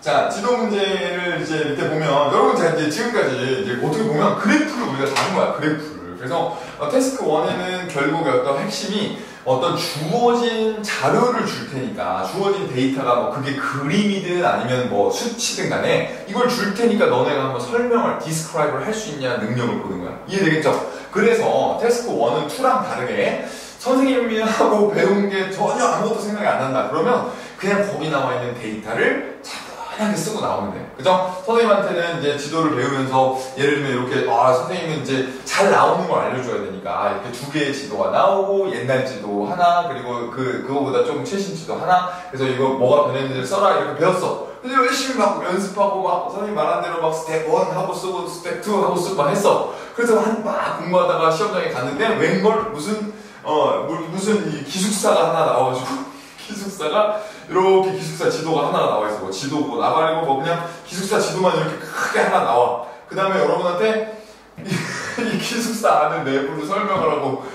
자, 지도 문제를 이제 밑에 보면, 여러분 제가 이제 지금까지 이제 어떻게 보면 그래프를 우리가 다 한 거야, 그래프를. 그래서 태스크 1에는 결국 어떤 핵심이 어떤 주어진 자료를 줄 테니까, 주어진 데이터가 뭐 그게 그림이든 아니면 뭐 수치든 간에 이걸 줄 테니까 너네가 한번 설명을, 디스크라이브를 할 수 있냐 능력을 보는 거야. 이해되겠죠? 그래서 태스크 1은 2랑 다르게 선생님이 하고 배운 게 전혀 아무것도 생각이 안 난다. 그러면 그냥 거기 나와 있는 데이터를 차분하게 쓰고 나오면 돼. 그죠? 선생님한테는 이제 지도를 배우면서 예를 들면 이렇게 선생님은 이제 잘 나오는 걸 알려줘야 되니까 이렇게 2개의 지도가 나오고 옛날 지도 하나 그리고 그거보다 좀 최신 지도 하나 그래서 이거 뭐가 변했는지 써라 이렇게 배웠어. 그래서 열심히 막 연습하고 막 선생님 말한 대로 막 스텝 1 하고 쓰고 스텝 2 하고 쓰고 막 했어. 그래서 막 공부하다가 시험장에 갔는데 웬걸 무슨 이 기숙사가 하나 나와가지고 기숙사가 이렇게 기숙사 지도가 하나가 나와있어. 뭐 지도고 나발이고 뭐 그냥 기숙사 지도만 이렇게 크게 하나 나와. 그 다음에 여러분한테 이 기숙사 안에 내부를 설명을 하고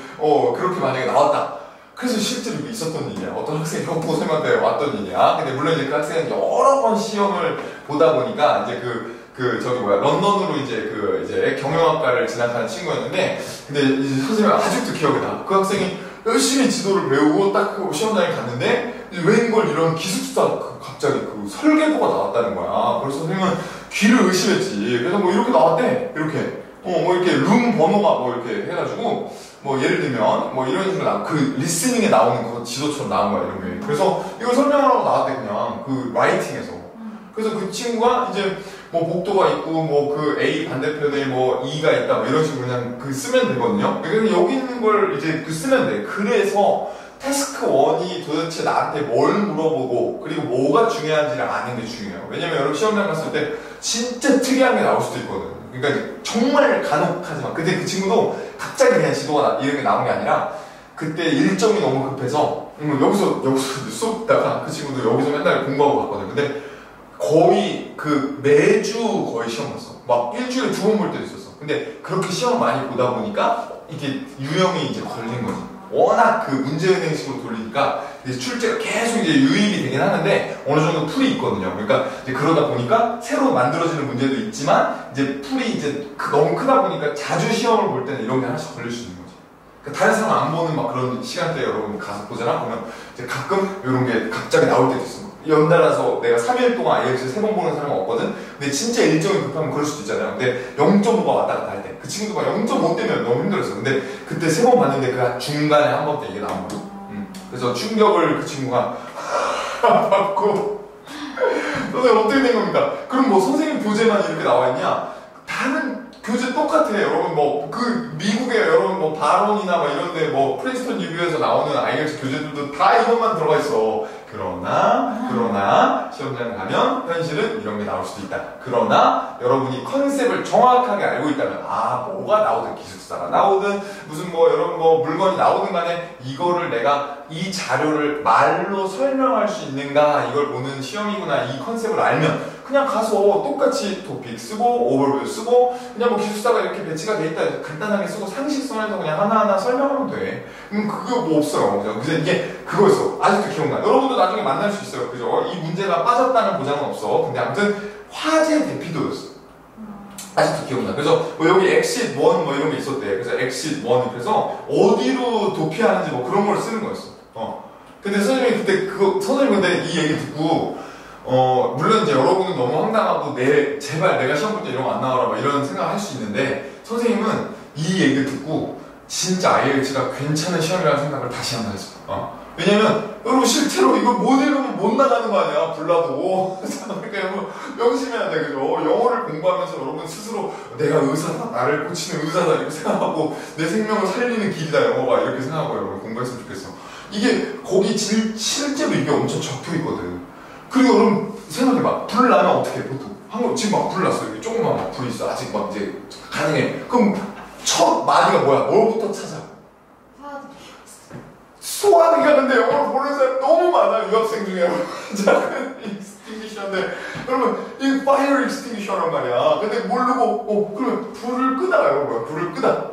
그렇게 만약에 나왔다. 그래서 실제로 이게 있었던 일이야. 어떤 학생이 형 선생님한테 왔던 일이야. 근데 물론 이제 그 학생은 여러 번 시험을 보다 보니까 이제 런던으로 이제 경영학과를 진학하는 친구였는데, 근데 이제 선생님이 아직도 기억이 나. 그 학생이 열심히 지도를 배우고 딱 그 시험장에 갔는데, 웬걸 이런 기숙사 갑자기 그 설계도가 나왔다는 거야. 그래서 선생님은 귀를 의심했지. 그래서 뭐 이렇게 나왔대. 이렇게. 뭐 이렇게 룸 번호가 뭐 이렇게 해가지고, 뭐 예를 들면, 뭐 이런 식으로 그 리스닝에 나오는 그 지도처럼 나온 거야, 이런 게. 그래서 이걸 설명하라고 나왔대, 그냥. 그 라이팅에서. 그래서 그 친구가 이제 뭐 복도가 있고 뭐 그 A 반대편에 뭐 E가 있다 뭐 이런 식으로 그냥 쓰면 되거든요. 그래서 여기 있는 걸 이제 쓰면 돼. 그래서 태스크 1이 도대체 나한테 뭘 물어보고 그리고 뭐가 중요한지를 아는 게 중요해요. 왜냐면 여러분 시험장 갔을 때 진짜 특이한 게 나올 수도 있거든. 그러니까 정말 간혹하지만 근데 그 친구도 갑자기 그냥 지도가 이런 게 나온 게 아니라 그때 일정이 너무 급해서 여기서 쏟다가 그 친구도 여기서 맨날 공부하고 갔거든. 근데 거의 매주 거의 시험 봤어. 막 일주일에 2번 볼 때도 있었어. 근데 그렇게 시험 많이 보다 보니까 이게 유형이 이제 걸린 거지. 워낙 그 문제은행식으로 돌리니까 이제 출제가 계속 이제 유입이 되긴 하는데 어느 정도 풀이 있거든요. 그러니까 이제 그러다 보니까 새로 만들어지는 문제도 있지만 이제 풀이 이제 너무 크다 보니까 자주 시험을 볼 때는 이런 게 하나씩 걸릴 수 있는 거지. 그러니까 다른 사람 안 보는 막 그런 시간대에 여러분 가서 보잖아. 그러면 이제 가끔 이런 게 갑자기 나올 때도 있어. 연달아서 내가 3일 동안 IELTS 3번 보는 사람은 없거든? 근데 진짜 일정이 급하면 그럴 수도 있잖아요. 근데 0.5가 왔다 갔다 할 때. 그 친구가 0.5 때문에 너무 힘들었어. 근데 그때 3번 봤는데 그 중간에 한 번 때 이게 나온 거야. 그래서 충격을 그 친구가 받고. 선생님 어떻게 된 겁니까? 그럼 뭐 선생님 교재만 이렇게 나와 있냐? 다른 교재 똑같아. 여러분 미국에 여러분 뭐 바론이나 뭐 이런데 뭐 프린스턴 리뷰에서 나오는 IELTS 교재들도 다 이것만 들어가 있어. 그러나 시험장 가면 현실은 이런 게 나올 수도 있다. 그러나 여러분이 컨셉을 정확하게 알고 있다면 뭐가 나오든 기숙사가 나오든 무슨 뭐 여러분 뭐 물건이 나오든 간에 이거를 내가 이 자료를 말로 설명할 수 있는가 이걸 보는 시험이구나 이 컨셉을 알면 그냥 가서 똑같이 토픽 쓰고 오버뷰 쓰고 그냥 뭐 기숙사가 이렇게 배치가 돼 있다 간단하게 쓰고 상식선에서 그냥 하나하나 설명하면 돼. 그거 뭐 없어요. 그래서 이게 그거였어. 아직도 기억나. 여러분도 나중에 만날 수 있어요. 그죠? 이 문제가 빠졌다는 보장은 없어. 근데 아무튼 화제 대피도였어. 아직도 기억나. 그래서 뭐 여기 exit 1 뭐 이런 게 있었대. 그래서 exit 1 그래서 어디로 도피하는지 뭐 그런 걸 쓰는 거였어. 근데 선생님이 그때 선생님 근데 이 얘기 듣고 물론 이제 여러분은 너무 황당하고 제발 내가 시험 볼 때 이런 거 안 나와라 막 이런 생각을 할 수 있는데 선생님은 이 얘기를 듣고 진짜 IELTS가 괜찮은 시험이라는 생각을 다시 한번 했어. 왜냐면 여러분 실제로 이거 못 읽으면 못 나가는 거 아니야. 불나도. 그러니까 여러분 명심해야 돼. 그죠? 영어를 공부하면서 여러분 스스로 내가 의사다. 나를 고치는 의사다. 이렇게 생각하고 내 생명을 살리는 길이다. 영어가 이렇게 생각하고 여러분 공부했으면 좋겠어. 이게 거기 실제로 이게 엄청 적혀 있거든. 그리고 여러분 생각해봐. 불 나면 어떻게 해 보통? 한국 지금 막 불 났어. 여기 조금만 막 불이 있어. 아직 막 이제 가능해. 그럼 첫 마디가 뭐야? 뭘부터 찾아? 소화기가 근데 영어를 모르는 사람 너무 많아요. 유학생 중에. 작은 익스팅기셔인데 여러분 이 파이어 익스팅기셔란 말이야. 근데 모르고 그러면 불을 끄다가 여러분 불을 끄다.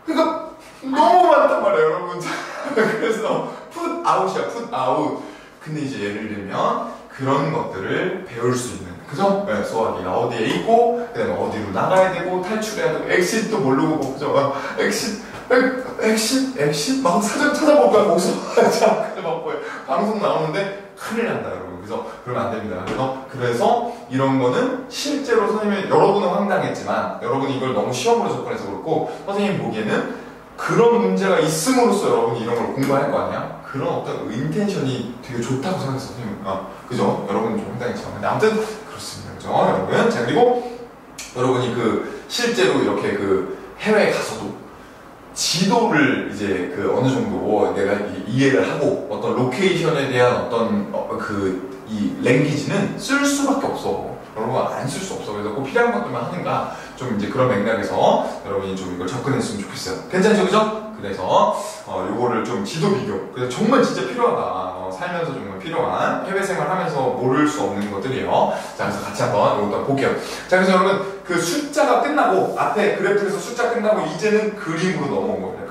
그러니까 너무 많단 말이에요 여러분. 그래서 put out이야. put out. 근데 이제 예를 들면 그런 것들을 배울 수 있는, 그죠? 네, 소화기가 어디에 있고, 그 다음에 어디로 나가야 되고, 탈출해야 되고, 엑싯도 모르고, 그죠? 엑싯? 막 사전 찾아볼까요? 거기서? 자, 막 방송 나오는데 큰일 난다, 여러분. 그래서 그러면 안 됩니다. 그래서 이런 거는 실제로 선생님이, 여러분은 황당했지만, 여러분이 이걸 너무 시험으로 접근해서 그렇고, 선생님 보기에는 그런 문제가 있음으로써 여러분이 이런 걸 공부할 거 아니야? 그런 어떤 인텐션이 되게 좋다고 생각했어, 선생님. 그죠? 여러분은 좀 황당했지만. 근데 아무튼, 그렇습니다. 그죠? 여러분. 자, 그리고 여러분이 실제로 이렇게 해외에 가서도 지도를 이제 어느 정도 내가 이해를 하고 어떤 로케이션에 대한 어떤 이 랭귀지는 쓸 수밖에 없어. 여러분 안 쓸 수 없어. 그래서 꼭 필요한 것들만 하는가 좀 이제 그런 맥락에서 여러분이 좀 이걸 접근했으면 좋겠어요. 괜찮죠, 그죠? 그래서 요거를 좀 지도 비교. 그래서 정말 진짜 필요하다. 살면서 정말 필요한 해외 생활하면서 모를 수 없는 것들이에요. 자, 그래서 같이 한번 이것도 볼게요. 자, 그래서 여러분 숫자가 끝나고 앞에 그래프에서 숫자 끝나고 이제는 그림으로 넘어온 겁니다.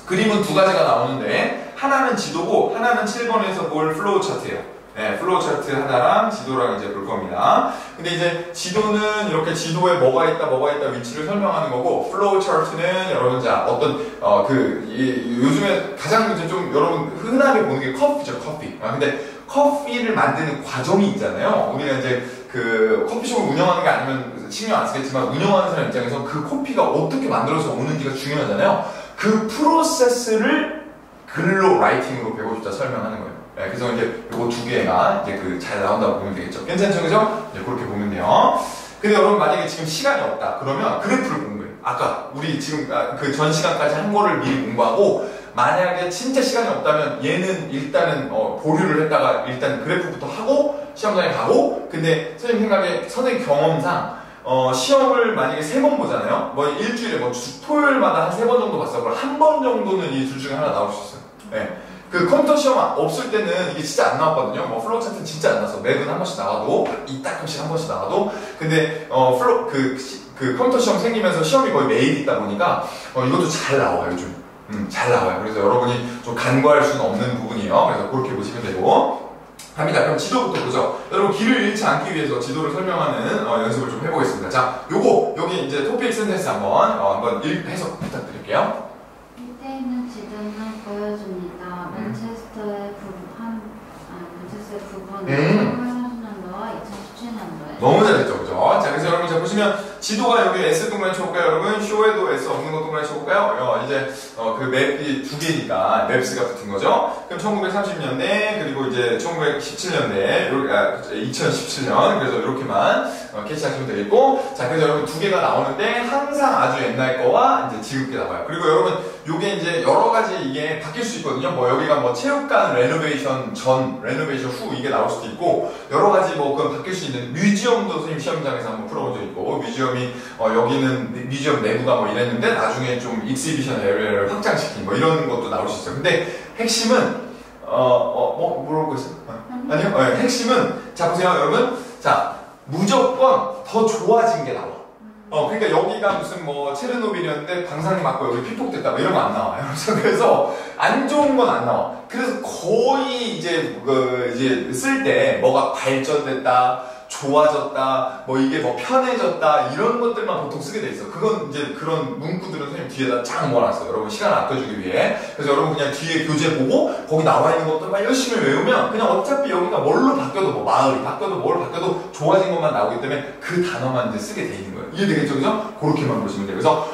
그림은 두 가지가 나오는데 하나는 지도고 하나는 7번에서 볼 플로우 차트예요. 네, 플로우 차트 하나랑 지도랑 이제 볼 겁니다. 근데 이제 지도는 이렇게 지도에 뭐가 있다 위치를 설명하는 거고, 플로우 차트는 여러분 자 어떤 요즘에 가장 이제 좀 여러분 흔하게 보는 게 커피죠, 커피. 근데 커피를 만드는 과정이 있잖아요. 우리가 이제 커피숍을 운영하는 게 아니면 신경 안 쓰겠지만 운영하는 사람 입장에서 그 커피가 어떻게 만들어서 오는지가 중요하잖아요. 그 프로세스를 글로 라이팅으로 150자 설명하는 거예요. 네, 그래서 이제 요거 두 개가 이제 잘 나온다고 보면 되겠죠. 괜찮죠, 그죠? 이제 그렇게 보면 돼요. 근데 여러분 만약에 지금 시간이 없다 그러면 그래프를 공부해요. 아까 우리 지금 전 시간까지 한 거를 미리 공부하고, 만약에 진짜 시간이 없다면 얘는 일단은 보류를 했다가 일단 그래프부터 하고 시험장에 가고, 근데 선생님 생각에 선생님 경험상 시험을 만약에 3번 보잖아요. 뭐 일주일에 토요일마다 한 3번 정도 봤어. 그럼 한 번 정도는 이 둘 중에 하나 나올 수 있어요. 네. 컴퓨터 시험 없을 때는 이게 진짜 안 나왔거든요. 플로우 차트는 진짜 안 나왔어. 맵은 한 번씩 나와도, 이따금씩 한 번씩 나와도. 근데 컴퓨터 시험 생기면서 시험이 거의 매일 있다 보니까 이것도 잘 나와요, 요즘. 잘 나와요. 그래서 여러분이 좀 간과할 수는 없는 부분이에요. 그래서 그렇게 보시면 되고. 갑니다. 그럼 지도부터 보죠. 여러분 길을 잃지 않기 위해서 지도를 설명하는 연습을 좀 해보겠습니다. 자, 여기 이제 토픽 센텐스 한번 해석 부탁드릴게요. 밑에 있는 지도는 보여줍니다. 맨체스터의 부분은 18년도와 2017년도에. 너무 잘했죠, 그죠? 자, 그래서 여러분, 자, 보시면 지도가 여기 S 동그라미 쳐볼까요, 여러분? 쇼에도 S 없는 거 동그라미 쳐볼까요? 이제 그 맵이 두 개니까 맵스가 붙은 거죠. 그럼 1930년대 그리고 이제 1917년대, 2017년 그래서 이렇게만 캐치하시면 되겠고, 자, 그래서 여러분 두 개가 나오는데 항상 아주 옛날 거와 이제 지금 게 나와요. 그리고 여러분 요게 이제 여러 가지 이게 바뀔 수 있거든요. 여기가 체육관 레노베이션 전, 레노베이션 후 이게 나올 수도 있고, 여러 가지 그건 바뀔 수 있는, 뮤지엄도 선생님 시험장에서 한번 풀어본 적 있고, 뮤지엄이 여기는 뮤지엄 내부가 이랬는데 나중에 좀 익시비션 에리어를 확장시킨 이런 것도 나올 수 있어요. 근데 핵심은 뭐라고 했어요? 아니요. 네, 핵심은 자 보세요, 여러분. 자, 무조건 더 좋아진 게 나와. 그러니까 여기가 무슨 체르노빌이었는데 방사능 맞고 여기 피폭됐다 이런 거 안 나와요. 그래서 안 좋은 건 안 나와. 그래서 거의 이제 쓸 때 뭐가 발전됐다, 좋아졌다, 이게 편해졌다 이런 것들만 보통 쓰게 돼 있어. 그건 이제 그런 문구들은 선생님 뒤에다 쫙 모아놨어요. 여러분 시간을 아껴주기 위해. 그래서 여러분 그냥 뒤에 교재 보고 거기 나와 있는 것들만 열심히 외우면 그냥 어차피 여기가 뭘로 바뀌어도 마을이 바뀌어도 뭘 바뀌어도 좋아진 것만 나오기 때문에 그 단어만 이제 쓰게 돼 있는 거예요. 이해되겠죠, 그죠? 그렇게만 보시면 돼요. 그래서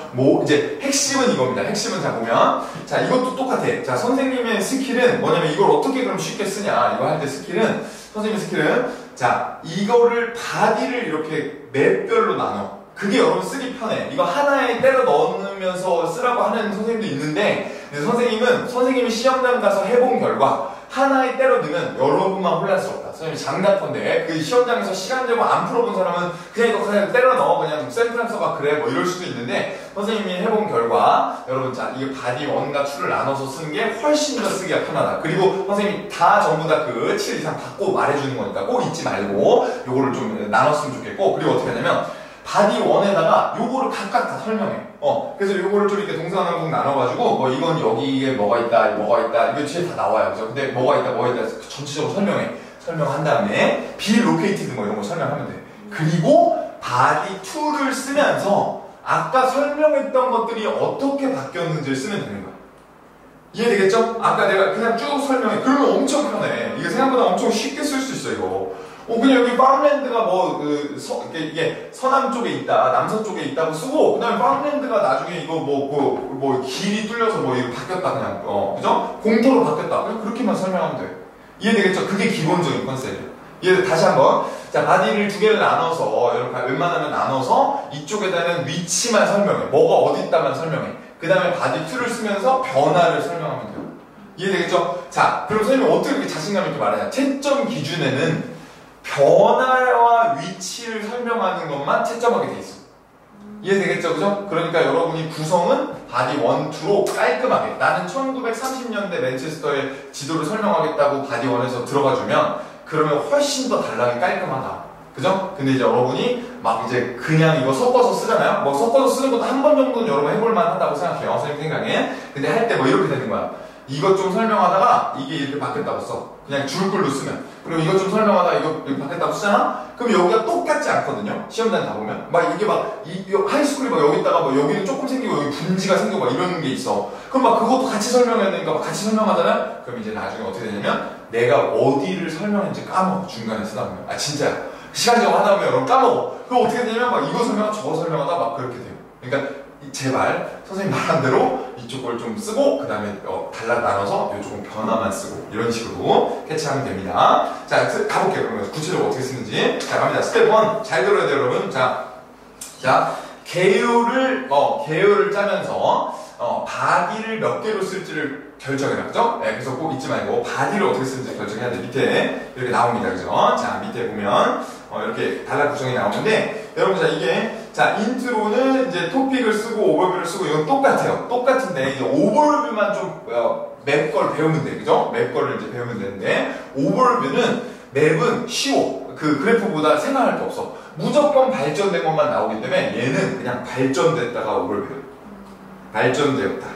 이제 핵심은 이겁니다. 핵심은 자 보면 자 이것도 똑같아. 자 선생님의 스킬은 뭐냐면 이걸 어떻게 그럼 쉽게 쓰냐 이거 할 때 스킬은 선생님의 스킬은 자 이거를 바디를 이렇게 맵별로 나눠. 그게 여러분 쓰기 편해. 이거 하나에 때려 넣으면서 쓰라고 하는 선생님도 있는데 선생님이 시험장 가서 해본 결과 하나에 때려 넣으면 여러분만 혼란스럽다. 선생님이 장난컨대 그 시험장에서 시간 제고 안 풀어본 사람은 그냥 이거 그냥 때려 넣어 그냥 샘플한서가 그래 이럴 수도 있는데 선생님이 해본 결과 여러분 자 이게 바디 1과 2를 나눠서 쓰는 게 훨씬 더 쓰기가 편하다. 그리고 선생님이 다 전부 다 그 7 이상 받고 말해주는 거니까 꼭 잊지 말고 요거를 좀 나눴으면 좋겠고, 그리고 어떻게 하냐면 바디 1에다가 요거를 각각 다 설명해. 그래서 요거를 좀 이렇게 동사남북 나눠가지고 이건 여기에 뭐가 있다 이거 뒤에 다 나와요. 그죠? 근데 뭐가 있다 전체적으로 설명해. 설명한 다음에 be located 뭐 이런 거 설명하면 돼. 그리고 body to를 쓰면서 아까 설명했던 것들이 어떻게 바뀌었는지를 쓰면 되는 거야. 이해되겠죠? 아까 내가 그냥 쭉 설명해. 그러면 엄청 편해. 이게 생각보다 엄청 쉽게 쓸 수 있어, 이거. 그냥 여기 farmland가 이게 서남 쪽에 있다, 남서 쪽에 있다고 쓰고, 그 다음에 farmland가 나중에 이거 길이 뚫려서 이거 바뀌었다, 그냥, 그죠? 공터로 바뀌었다. 그냥 그렇게만 설명하면 돼. 이해되겠죠? 그게 기본적인 컨셉이에요. 다시 한번. 자, 바디를 두 개를 나눠서, 웬만하면 나눠서, 이쪽에다는 위치만 설명해. 뭐가 어디 있다만 설명해. 그 다음에 바디 2를 쓰면서 변화를 설명하면 돼요. 이해되겠죠? 자, 그럼 선생님이 어떻게 이렇게 자신감 있게 말하냐. 채점 기준에는 변화와 위치를 설명하는 것만 채점하게 돼 있어. 이해되겠죠? 그죠? 그러니까 여러분이 구성은 바디 1, 2로 깔끔하게 나는 1930년대 맨체스터의 지도를 설명하겠다고 바디 1에서 들어가주면 그러면 훨씬 더 단락이 깔끔하다. 그죠? 근데 이제 여러분이 막 이제 그냥 이거 섞어서 쓰잖아요? 섞어서 쓰는 것도 한 번 정도는 여러분 해볼만 하다고 생각해요. 선생님 생각에. 근데 할 때 이렇게 되는 거야. 이것 좀 설명하다가 이게 이렇게 바뀌었다고 써. 그냥 줄글로 쓰면. 그리고 이것 좀 설명하다가 이거 이렇게 바뀌었다고 쓰잖아? 그럼 여기가 똑같지 않거든요? 시험장 가보면. 이게 하이스쿨이 여기다가 여기는 조금 생기고 여기 분지가 생기고 이런 게 있어. 그럼 그것도 같이 설명해야 되니까 같이 설명하잖아요? 그럼 이제 나중에 어떻게 되냐면 내가 어디를 설명했는지 까먹어. 중간에 쓰다 보면. 진짜야. 시간적으로 하다 보면 여러분 까먹어. 그럼 어떻게 되냐면 이거 설명하다 저거 설명하다 그렇게 돼요. 그러니까 제발 선생님 말한 대로 이쪽 걸 좀 쓰고 그 다음에 단락 나눠서 이쪽은 변화만 쓰고 이런 식으로 캐치하면 됩니다. 자, 가볼게요. 그러면 구체적으로 어떻게 쓰는지. 자, 갑니다. 스텝 1. 잘 들어야 돼요, 여러분. 자, 계율을 짜면서 바디를 몇 개로 쓸지를 결정해라. 그죠? 네, 그래서 꼭 잊지 말고 바디를 어떻게 쓰는지 결정해야 돼. 밑에 이렇게 나옵니다. 그죠? 자, 밑에 보면 이렇게 단락 구성이 나오는데 여러분 인트로는 이제 토픽을 쓰고 오버뷰를 쓰고 이건 똑같아요. 똑같은데 이제 오버뷰만 좀 맵 걸 배우면 돼. 그죠? 맵 거를 이제 배우면 되는데 오버뷰는 맵은 쉬워. 그 그래프보다 생각할 게 없어. 무조건 발전된 것만 나오기 때문에 얘는 그냥 발전됐다가 오버뷰. 발전되었다.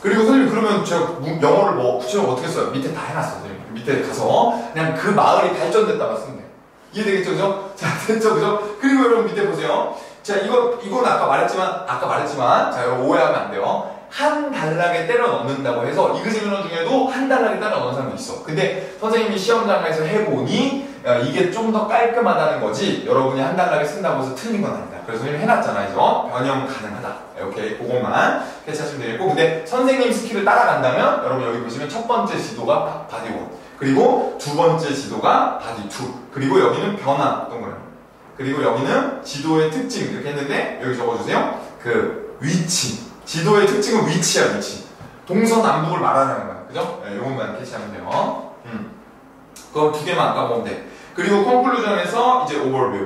그리고 선생님 그러면 제가 영어를 구체적으로 어떻게 써요? 밑에 다 해놨어. 선생님. 밑에 가서 그냥 그 마을이 발전됐다가 쓰면 돼. 이해되겠죠? 그죠? 자, 됐죠? 그죠? 그리고 여러분 밑에 보세요. 자, 이건 아까 말했지만, 자, 여러분 오해하면 안 돼요. 한 단락에 때려 넣는다고 해서 이그제미너 중에도 한 단락에 때려 넣는 사람도 있어. 근데 선생님이 시험장에서 해보니 이게 좀 더 깔끔하다는 거지 여러분이 한 단락에 쓴다고 해서 틀린 건 아니다. 그래서 선생님이 해놨잖아요. 변형 가능하다. 오케이, 그것만 캐치하시면 되겠고, 근데 선생님 스킬을 따라간다면 여러분 여기 보시면 첫 번째 지도가 바디 1, 그리고 두 번째 지도가 바디 2, 그리고 여기는 변화 동그라미, 그리고 여기는 지도의 특징 이렇게 했는데 여기 적어주세요. 그 위치, 지도의 특징은 위치야. 위치, 동서남북을 말하는 거야. 그죠? 네, 이것만 캐치하면 돼요. 그거 두 개만 아까 보면 돼. 그리고 컨클루전에서 이제 오버뷰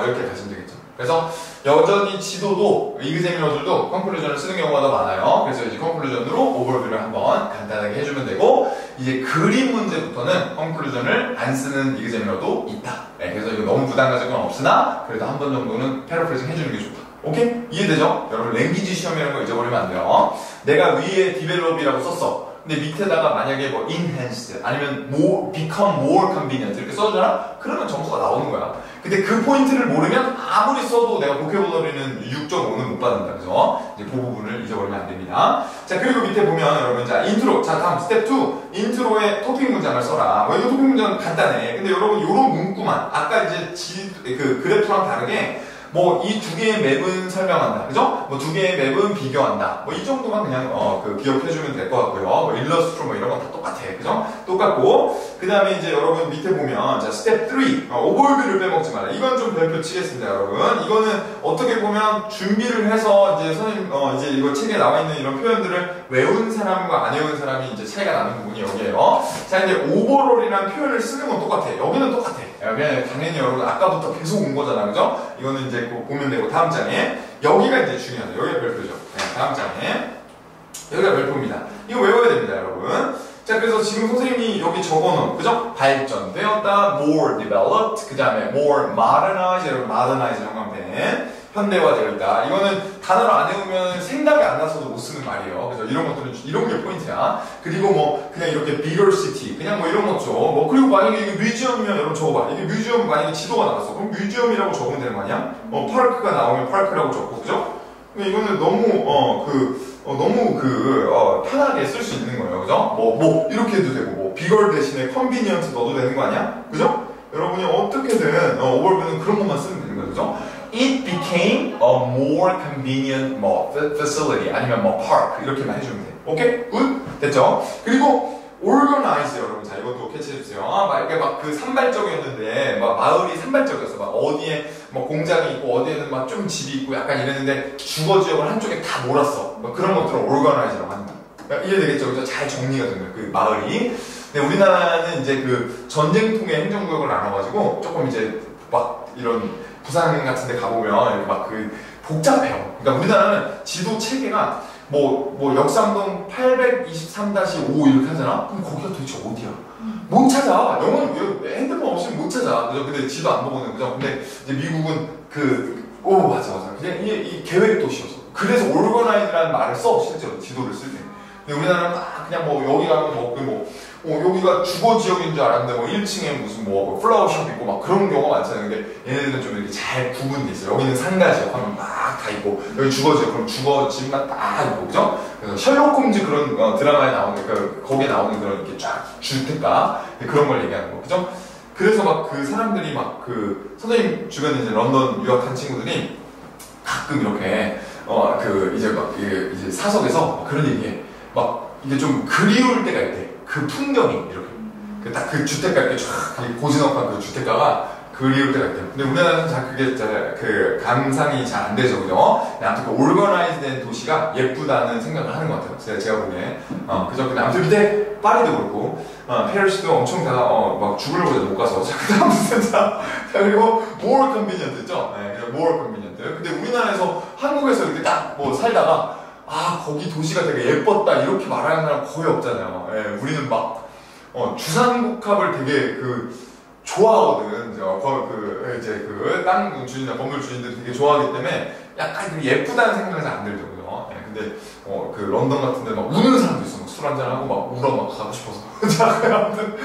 이렇게 가시면 되겠죠. 그래서 여전히 지도도 이그제미너들도 컨클루전을 쓰는 경우가 더 많아요. 그래서 이제 컨클루전으로 오버뷰를 한번 간단하게 해주면 되고, 이제 그림 문제부터는 컨클루전을 안 쓰는 이그제미너도 있다. 네, 그래서 이거 너무 부담 가질 건 없으나 그래도 한 번 정도는 패러프레이징 해주는 게 좋다. 오케이? 이해되죠? 여러분 랭귀지 시험이라는 거 잊어버리면 안 돼요. 내가 위에 디벨롭이라고 썼어. 근데 밑에다가 만약에 enhanced 아니면 become more convenient 이렇게 써주잖아? 그러면 점수가 나오는 거야. 근데 그 포인트를 모르면 아무리 써도 내가 보케블러리는 6.5는 못 받는다. 그죠? 이제 그 부분을 잊어버리면 안 됩니다. 자, 그리고 밑에 보면 여러분, 자, 인트로. 자, 다음 스텝 2. 인트로에 토픽 문장을 써라. 이거 토픽 문장은 간단해. 근데 여러분, 요런 문구만. 아까 이제 그 그래프랑 다르게 이 두 개의 맵은 설명한다. 그죠? 두 개의 맵은 비교한다. 이 정도만 그냥, 기억해주면 될 것 같고요. 일러스트로 이런 건 다 똑같아. 그죠? 똑같고. 그 다음에 이제 여러분 밑에 보면, 자, 스텝 3. 오버뷰를 빼먹지 마라. 이건 좀 별표 치겠습니다, 여러분. 이거는 어떻게 보면 준비를 해서 이제 선생님, 이제 이거 책에 나와 있는 이런 표현들을 외운 사람과 안 외운 사람이 이제 차이가 나는 부분이 여기에요. 자, 이제 오버롤이라는 표현을 쓰는 건 똑같아. 여기는 똑같아. 그냥 당연히 여러분 아까부터 계속 온 거잖아. 그죠? 이거는 이제 보면 되고, 다음 장에. 여기가 이제 중요하죠. 여기가 별표죠. 네, 다음 장에. 여기가 별표입니다. 이거 외워야 됩니다, 여러분. 자, 그래서 지금 선생님이 여기 적어놓은, 그죠? 발전되었다, more developed, 그 다음에 more modernized, 여러분, modernized 정하면 돼. 현대화되어 있다. 이거는 단어로 안 외우면 생각이 안 나서도 못 쓰는 말이에요. 그래서 이런 것들은 이런 게 포인트야. 그리고 뭐 그냥 이렇게 bigger city 그냥 뭐 이런 거죠. 뭐 그리고 만약에 이게 뮤지엄이면 여러분 적어봐. 이게 뮤지엄 만약에 지도가 나왔어. 그럼 뮤지엄이라고 적으면 되는 거 아니야? 파크가 나오면 파크라고 적고 그죠? 근데 이거는 너무 편하게 쓸 수 있는 거예요. 그죠? 뭐 이렇게 해도 되고 뭐 bigger 대신에 convenient 넣어도 되는 거 아니야? 그죠? 여러분이 어떻게든 overview는 그런 것만 쓰면 되는 거죠. 그죠? It became a more convenient 뭐 facility 아니면 뭐 park 이렇게만 해주면 돼. 오케이? 굿? 됐죠? 그리고 organize 여러분 자 이것도 캐치해주세요. 막 이렇게 막 그 산발적이었는데 막 마을이 산발적이었어. 막 어디에 뭐 공장이 있고 어디에는 막 좀 집이 있고 약간 이랬는데 주거 지역을 한쪽에 다 몰았어. 뭐 그런 것들을 organize라고 합니다. 이해되겠죠? 그죠? 잘 정리가 된 거예요. 그 마을이. 근데 우리나라는 이제 그 전쟁통의 행정구역을 나눠가지고 조금 이제 막 이런 부산 같은 데 가보면 이렇게 막 그 복잡해요. 그러니까 우리나라는 지도 체계가 뭐 역삼동 823-5 이렇게 하잖아? 그럼 거기가 도대체 어디야? 못 찾아. 영어는 핸드폰 없이는 못 찾아. 그죠? 근데 지도 안 보고는 그죠? 근데 이제 미국은 맞아. 그냥 이 계획 도시였어. 그래서 organize라는 말을 써, 실제로 지도를 쓸 때. 근데 우리나라는 그냥 뭐 여기 가면 여기가 주거 지역인 줄 알았는데 뭐 1층에 무슨 뭐 플라워숍 있고 막 그런 경우가 많잖아요. 근데 얘네들은 좀 이렇게 잘 구분돼 있어요. 여기는 상가 지역 하면 막 다 있고 여기 주거 지역 그럼 주거 집만 딱 있고 그죠? 그래서 셜록 홈즈 그런 드라마에 나오는 거기에 나오는 그런 이렇게 쫙 주택가 그런 걸 얘기하는 거 그죠? 그래서 막 그 사람들이 막 그 선생님 주변에 이제 런던 유학한 친구들이 가끔 이렇게 이제 사석에서 그런 얘기해. 막 이게 좀 그리울 때가 있대. 그 풍경이 이렇게 딱 그 주택가 이렇게 쫙 고즈넉한 그 주택가가 그리울 때가 있대요. 근데 우리나라는 잘 그게 그 감상이 잘 안 되죠, 그죠? 아무튼 그 올거나이즈된 도시가 예쁘다는 생각을 하는 것 같아요. 제가 보기에. 그죠? 근데 아무튼 밑에 파리도 그렇고, 페리스도 엄청 막 죽으려고 해도 못 가서. 자, 그다음 자, 그리고 more convenient 있죠? 네, more convenient. 근데 우리나라에서 한국에서 이렇게 딱 뭐 살다가 거기 도시가 되게 예뻤다 이렇게 말하는 사람 거의 없잖아요. 예, 우리는 막 주상복합을 되게 좋아하거든. 이제 땅 주인이나 건물 주인들이 되게 좋아하기 때문에 약간 예쁘다는 생각이 잘 안 들죠, 그죠? 예, 근데 그 런던 같은데 막 우는 사람도 있어. 술 한잔 하고 막 울어 막 가고 싶어서. 자, 아무튼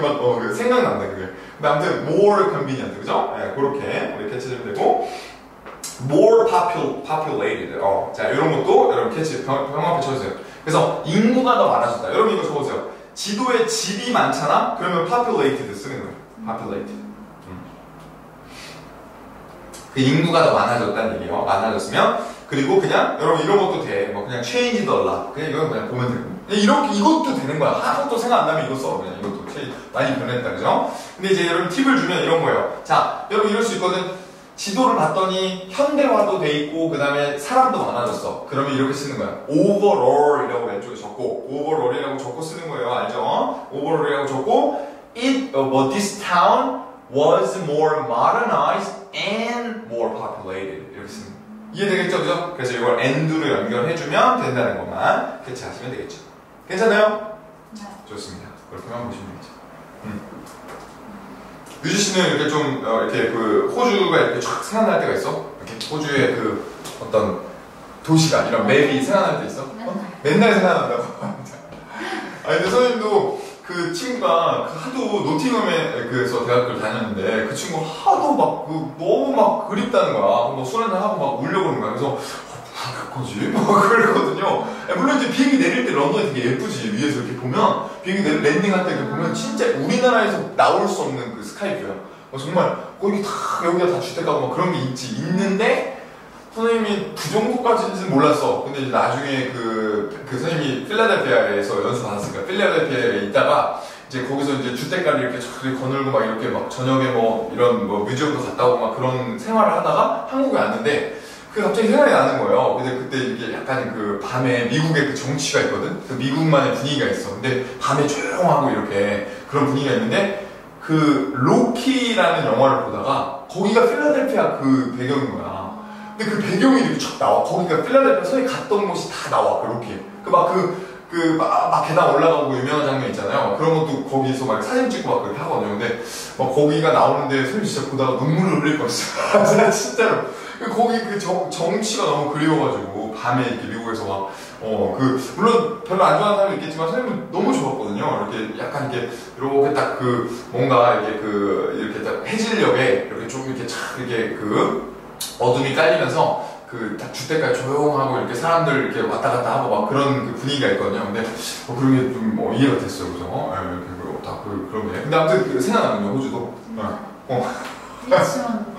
막 생각난다 그게. 근데 아무튼 more convenient, 그죠? 예, 그렇게 우리 캐치하면 되고. more populated. 자, 이런 것도 여러분 캐치 병합해 쳐주세요. 그래서 인구가 더 많아졌다. 여러분 이거 적어보세요. 지도에 집이 많잖아? 그러면 populated 쓰는 거예요. populated. 그 인구가 더 많아졌다는 얘기예요. 많아졌으면. 그리고 그냥 여러분 이런 것도 돼. 뭐 그냥 change the lot. 그냥 이건 그냥 보면 되고. 이것도 되는 거야. 아무것도 생각 안 나면 이거 써. 그냥 이것도 많이 변했다. 그죠? 근데 이제 여러분 팁을 주면 이런 거예요. 자, 여러분 이럴 수 있거든. 지도를 봤더니 현대화도 돼 있고 그 다음에 사람도 많아졌어. 그러면 이렇게 쓰는 거야. overall이라고 왼쪽에 적고 overall이라고 적고 쓰는 거예요. 알죠? overall이라고 적고 this town was more modernized and more populated 이렇게 쓰는 거예요. 이해되겠죠? 그죠? 그래서 이걸 and로 연결해주면 된다는 것만 캐치하시면 되겠죠. 괜찮아요? 네. 좋습니다. 그렇게만 보시면 되겠죠. 유지 씨는 이렇게 좀 이렇게 호주가 이렇게 쫙 생각날 때가 있어? 이렇게 호주의 어떤 도시가 이런 맵이 생각날 때 있어? 맨날 생각난다고. 아니 근데 선생님도 그 친구가 하도 노팅엄에서 대학교를 다녔는데 그 친구 하도 막 너무 막 그립다는 거야. 뭐 술 한잔 하고 막 울려고 그러는 거야. 그래서 거지? 막 그러거든요. 물론 이제 비행기 내릴 때 런던이 되게 예쁘지. 위에서 이렇게 보면 비행기 랜딩할 때 이렇게 보면 진짜 우리나라에서 나올 수 없는 그 스카이뷰야. 정말 여기가 다 주택가고 막 그런 게 있는데 선생님이 그 정도까지는 몰랐어. 근데 이제 나중에 그 선생님이 필라델피아에서 연수 받았으니까 필라델피아에 있다가 이제 거기서 이제 주택가를 이렇게 거늘고 막 이렇게 막 저녁에 뭐 이런 뭐 뮤지엄도 갔다 오고 막 그런 생활을 하다가 한국에 왔는데 갑자기 생각이 나는 거예요. 근데 그때 이게 약간 밤에 미국의 그 정치가 있거든? 그 미국만의 분위기가 있어. 근데 밤에 조용하고 이렇게 그런 분위기가 있는데 로키라는 영화를 보다가 거기가 필라델피아 그 배경인 거야. 근데 그 배경이 이렇게 쫙 나와. 거기가 필라델피아 선생님이 갔던 곳이 다 나와. 로키. 막 계단 올라가고 유명한 장면 있잖아요. 그런 것도 거기서 막 사진 찍고 막 그렇게 하거든요. 근데 막 거기가 나오는데 선생님 진짜 보다가 눈물을 흘릴 뻔했어요. 진짜로. 거기 그 정치가 너무 그리워가지고 밤에 이렇게 미국에서 막 물론 별로 안 좋아하는 사람도 있겠지만 선생님은 너무 좋았거든요. 이렇게 약간 이렇게 딱 그 뭔가 이렇게 딱 해질녘에 이렇게 좀 이렇게 촥 이렇게 그 어둠이 깔리면서 그 딱 주택가에 조용하고 이렇게 사람들 이렇게 왔다 갔다 하고 막 그런 그 분위기가 있거든요. 근데 그런 게 좀 이해가 됐어요, 그죠? 이렇게 딱 그런 게. 근데 아무튼 생각나거든요, 호주도. 리치몬드.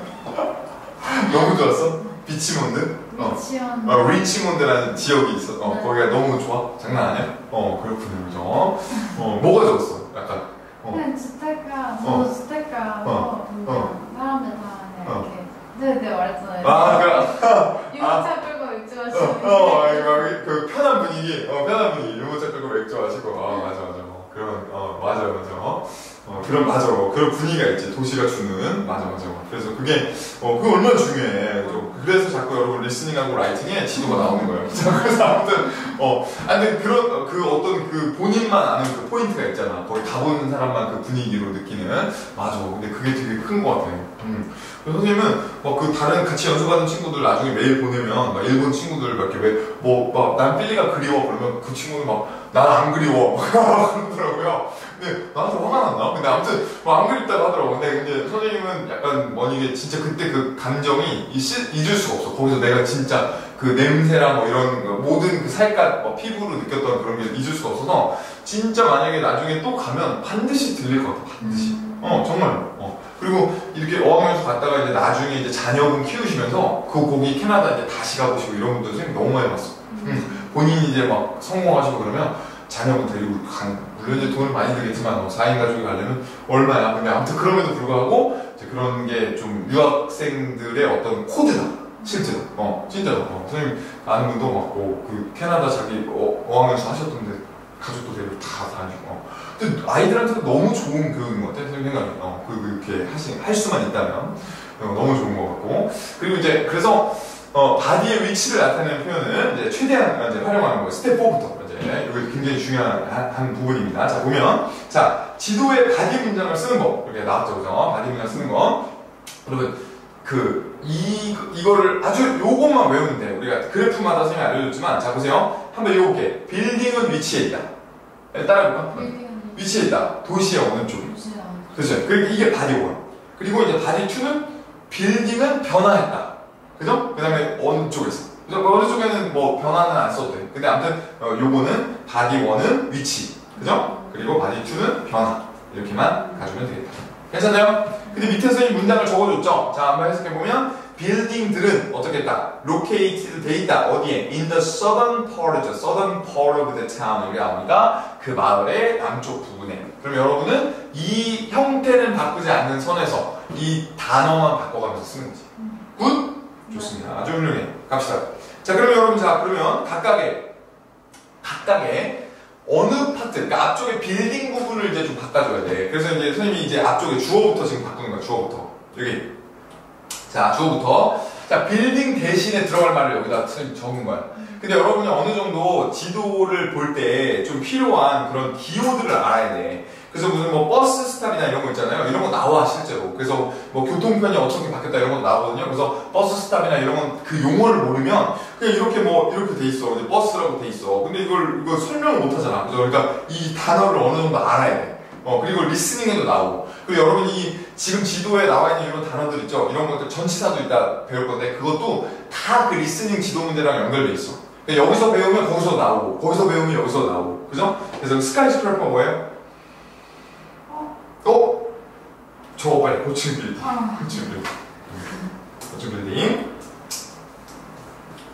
너무 좋았어? 비치몬드? 리치몬드. 리치몬드라는 지역이 있어. 네. 거기가 너무 좋아? 장난 아니야? 그렇군요, 그죠? 뭐가 좋았어? 약간. 그냥 주택가, 저 주택가로 사람들 다 이렇게. 네, 말했잖아요. 유모차 끌고 맥주 마시고. 그 편한 분위기, 유모차 끌고 맥주 마시고. 맞아. 그런 분위기가 있지. 도시가 주는. 맞아. 그래서 그게 얼마나 중요해. 그래서 자꾸 여러분 리스닝하고 라이팅에 지도가 나오는 거예요. 그래서 아무튼, 근데 그런, 어떤 본인만 아는 그 포인트가 있잖아. 거기 가보는 사람만 그 분위기로 느끼는. 맞아. 근데 그게 되게 큰 것 같아. 선생님은 다른 같이 연수받은 친구들 나중에 메일 보내면 막 일본 친구들 막 이렇게 난 필리가 그리워 그러면 그 친구는 난 안 그리워 그러더라고요. 근데 나한테 화가 났나? 근데 아무튼 안 그립다고 하더라고. 근데 선생님은 약간 이게 진짜 그때 그 감정이 잊을 수가 없어. 거기서 내가 진짜 그 냄새랑 이런 모든 그 살갗 피부로 느꼈던 그런 게 잊을 수가 없어서 진짜 만약에 나중에 또 가면 반드시 들릴 것 같아. 반드시. 정말로. 그리고 이렇게 어학연수 갔다가 이제 나중에 이제 자녀분 키우시면서 거기 캐나다 이제 다시 가보시고 이런 분들 선생님 너무 많이 봤어. 본인이 이제 막 성공하시고 그러면 자녀분 데리고 물론 이제 돈은 많이 들겠지만 4인 가족이 가려면 얼마야. 근데 아무튼 그럼에도 불구하고 이제 그런 게 좀 유학생들의 어떤 코드다. 실제로. 진짜로. 선생님 아는 분도 그 캐나다 자기 어학연수 하셨던데 가족도 데리고 다 다니고. 근데 아이들한테도 너무 좋은 교육인 것 같아요. 선생님 생각에. 그렇게 할 수만 있다면. 너무 좋은 것 같고. 그리고 이제, 그래서, 바디의 위치를 나타내는 표현은 이제 최대한 이제 활용하는 거예요. 스텝 4부터. 이제, 이거 굉장히 중요한 한 부분입니다. 자, 보면. 자, 지도에 바디 문장을 쓰는 거. 이렇게 나왔죠. 그죠? 바디 문장 쓰는 거. 여러분, 이거를 아주 요것만 외우면 돼요. 우리가 그래프마다 선생님이 알려줬지만. 자, 보세요. 한번 읽어볼게. 빌딩은 위치에 있다. 따라해볼까? 위치에 있다. 도시의 어느 쪽? 그렇죠. 그리고 이게 바디 1. 그리고 이제 바디 2는 빌딩은 변화했다. 그죠? 그 다음에 어느 쪽에 있어. 그죠? 어느 쪽에는 변화는 안 써도 돼. 근데 아무튼 요거는 바디 1은 위치. 그죠? 그리고 바디 2는 변화. 이렇게만 가주면 되겠다. 괜찮나요? 근데 밑에서 이 문장을 적어줬죠? 자, 한번 해석해보면 빌딩들은 어떻게 했다? located 돼 있다. 어디에? in the southern part of the town. 이렇게 나오니까 그 마을의 남쪽 부분에. 그럼 여러분은 이 형태는 바꾸지 않는 선에서 이 단어만 바꿔가면서 쓰는 거지. 굿? 좋습니다. 아주 훌륭해. 갑시다. 자, 그러면 여러분, 그러면 각각의 어느 파트, 그러니까 앞쪽에 빌딩 부분을 이제 좀 바꿔줘야 돼. 그래서 이제 선생님이 이제 앞쪽에 주어부터 지금 바꾸는 거야. 주어부터. 여기. 자, 주어부터. 자, 빌딩 대신에 들어갈 말을 여기다 적은 거야. 근데 여러분이 어느 정도 지도를 볼 때 좀 필요한 그런 기호들을 알아야 돼. 그래서 무슨 버스 스탑이나 이런 거 있잖아요. 이런 거 나와, 실제로. 그래서 교통편이 어떻게 바뀌었다 이런 거 나오거든요. 그래서 버스 스탑이나 이런 건 그 용어를 모르면 그냥 이렇게 돼 있어. 이제 버스라고 돼 있어. 근데 이걸 설명을 못 하잖아. 그죠? 그러니까 이 단어를 어느 정도 알아야 돼. 그리고 리스닝에도 나오고. 그리고 여러분이 지금 지도에 나와 있는 이런 단어들 있죠? 이런 것들 전치사도 이따 배울 건데 그것도 다 그 리스닝 지도 문제랑 연결돼 있어. 그러니까 여기서 배우면 거기서 나오고, 거기서 배우면 여기서 나오고. 그죠? 그래서 스카이스크래퍼 뭐예요? 저거 빨리 고층 빌딩. 고층 빌딩.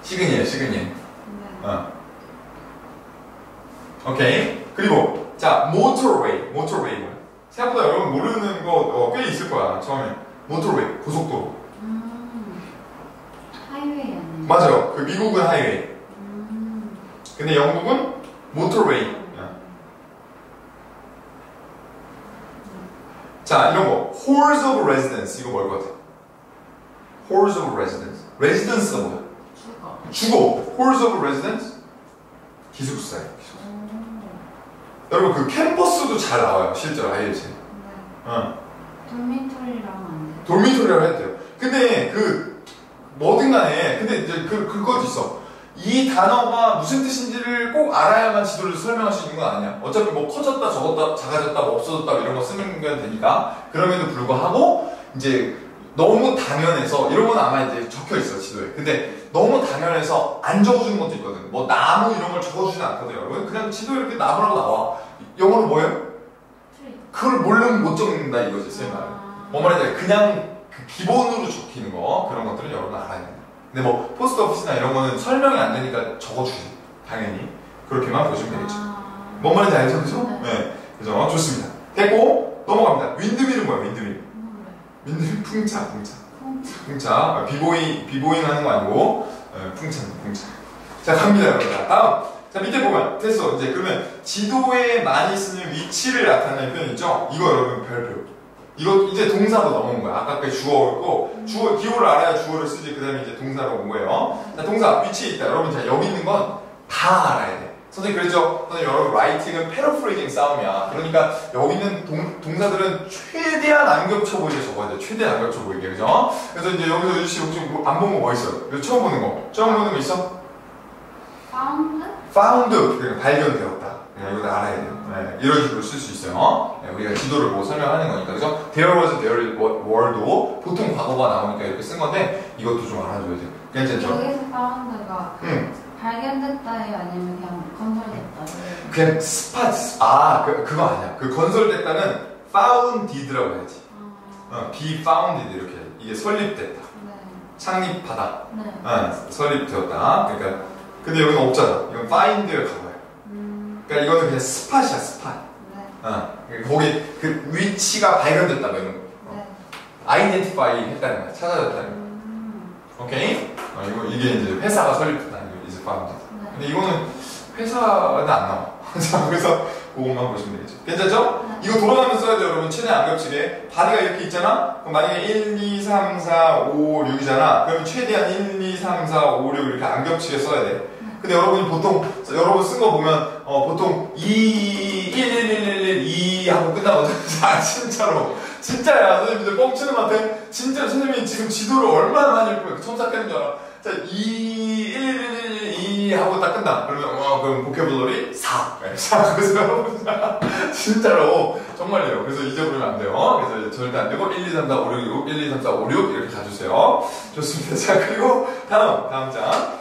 시그니엘. 오케이. 그리고 자, 모터웨이 뭐야? 생각보다 여러분 모르는 거 꽤 있을 거야. 처음에 모터웨이 고속도로. 하이웨이 아니에요? 맞아요. 그 미국은 하이웨이. 근데 영국은 모터웨이. 자, 이런 거. Halls of Residence. 이거 뭘 것 같아? Halls of Residence. Residence가 뭐야? 주거. Halls of Residence? 기숙사예요. 여러분, 그 캠퍼스도 잘 나와요. 실제로 IELTS. 네. 돌미토리라고 안 돼요? 돌미토리라고 해도 돼요. 근데 뭐든 간에 근데 이제 그것도 있어. 이 단어가 무슨 뜻인지를 꼭 알아야만 지도를 설명할 수 있는 건 아니야. 어차피 뭐 커졌다, 적었다, 작아졌다, 뭐 없어졌다 이런 거 쓰는 게 되니까. 그럼에도 불구하고 이제 너무 당연해서 이런 건 아마 이제 적혀 있어 지도에. 근데 너무 당연해서 안 적어주는 것도 있거든. 뭐 나무 이런 걸 적어주진 않거든요, 여러분. 그냥 지도에 이렇게 나무라고 나와. 영어로 뭐예요? 그걸 모르면 못 적는다 이거지, 쌤 말은. 뭔 말인지 그냥 그 기본으로 적히는 거 그런 것들은 여러분 알아야 된다. 근데 뭐 포스트 오피스나 이런 거는 설명이 안 되니까 적어주지, 당연히. 그렇게만 보시면 되겠죠. 뭔 말인지 알죠, 그죠? 네, 그죠? 좋습니다. 됐고 넘어갑니다. 윈드밀은 뭐야, 윈드밀? 윈드밀 풍차. 비보잉 하는 거 아니고 풍차. 자, 갑니다, 여러분. 다음. 자, 밑에 보면 됐어. 이제 그러면 지도에 많이 쓰는 위치를 나타내는 표현 있죠? 이거 여러분 별표. 이거 이제 동사로 넘어온 거야. 아까 그 주어였고 기호를 알아야 주어를 쓰지. 그 다음에 이제 동사로 온 거예요. 자, 동사 위치에 있다. 여러분 자, 여기 있는 건 다 알아야 돼. 선생님 그랬죠? 선생님 여러분 라이팅은 패러프레이징 싸움이야. 그러니까 여기 있는 동사들은 최대한 안 겹쳐 보이게 적어야 돼. 최대한 안 겹쳐 보이게, 그죠? 그래서 이제 여기서 유씨 혹시 안 본 거 뭐 있어요? 이거 처음 보는 거. 처음 보는 거 있어? found 그러니까 발견되었다. 이거 다 알아야 돼요. 네, 이런 식으로 쓸 수 있어요. 네, 우리가 지도를 보고 설명하는 거니까, 그죠? There was, there were도 보통 과거가 나오니까 이렇게 쓴 건데 이것도 좀 알아줘야 돼요. 괜찮죠? 여기서 found가 발견됐다예요, 아니면 그냥 건설됐다예요? 그냥 스팟. 그거 아니야. 그 건설됐다는 founded라고 해야지. be founded 이렇게 해야지. 이게 설립됐다. 네. 창립하다. 네. 설립되었다. 그러니까 근데 여기는 없잖아. 이건 find에 가봐요. 그러니까 이거는 그냥 스팟이야, 스팟. 네. 거기 그 위치가 발견됐다, 뭐 이런 거. 네. identify 했다는 거야. 찾아졌다는 거. 오케이? 이게 이제 회사가 설립됐다는 거. is founded. 네. 근데 이거는 회사는 안 나와. 자, 그래서 그것만 보시면 되겠죠. 괜찮죠? 네. 이거 돌아가면서 써야 돼요, 여러분. 최대한 안 겹치게. 바디가 이렇게 있잖아? 그럼 만약에 1, 2, 3, 4, 5, 6이잖아? 그러면 최대한 1, 2, 3, 4, 5, 6 이렇게 안 겹치게 써야 돼. 근데 여러분이 보통, 여러분 쓴 거 보면, 보통 2, 1, 1, 1, 1, 1, 2 하고 끝나거든. 아, 진짜로. 진짜야. 선생님들 뻥치는 것 같아. 진짜 선생님이 지금 지도를 얼마나 많이 읽으면 첨삭하는 줄 알아. 자, 2, 1, 1, 1, 2 하고 딱 끝나. 그러면, 그럼 보캐블러리 4. 자, 그래서 여러분, 진짜로. 정말이에요. 그래서 잊어버리면 안 돼요. 그래서 절대 안 되고, 1, 2, 3, 4, 5, 6, 6, 1, 2, 3, 4, 5, 6 이렇게 가주세요. 좋습니다. 자, 그리고 다음 장.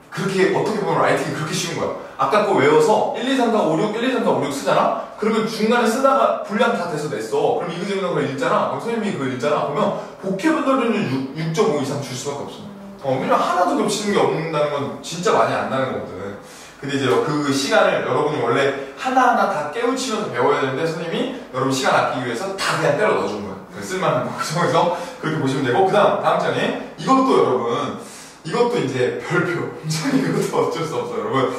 그렇게 어떻게 보면 라이팅이 그렇게 쉬운 거야. 아까 거 외워서 1, 2, 3, 4, 5, 6, 1, 2, 3, 4, 5, 6 쓰잖아? 그러면 중간에 쓰다가 분량 다 돼서 냈어. 그럼 이거저거 그걸 읽잖아. 그럼 선생님이 그걸 읽잖아. 그러면 보캐블러리는 6.5 이상 줄 수밖에 없어. 왜냐면 하나도 겹치는 게 없는다는 건 진짜 많이 안 나는 거거든. 근데 이제 그 시간을 여러분이 원래 하나하나 다 깨우치면서 배워야 되는데 선생님이 여러분 시간 아끼기 위해서 다 그냥 때려 넣어준 거야. 쓸만한 거. 그래서 그렇게 보시면 되고, 다음 장에 이것도 여러분, 이것도 이제 별표. 이것도 어쩔 수 없어요, 여러분.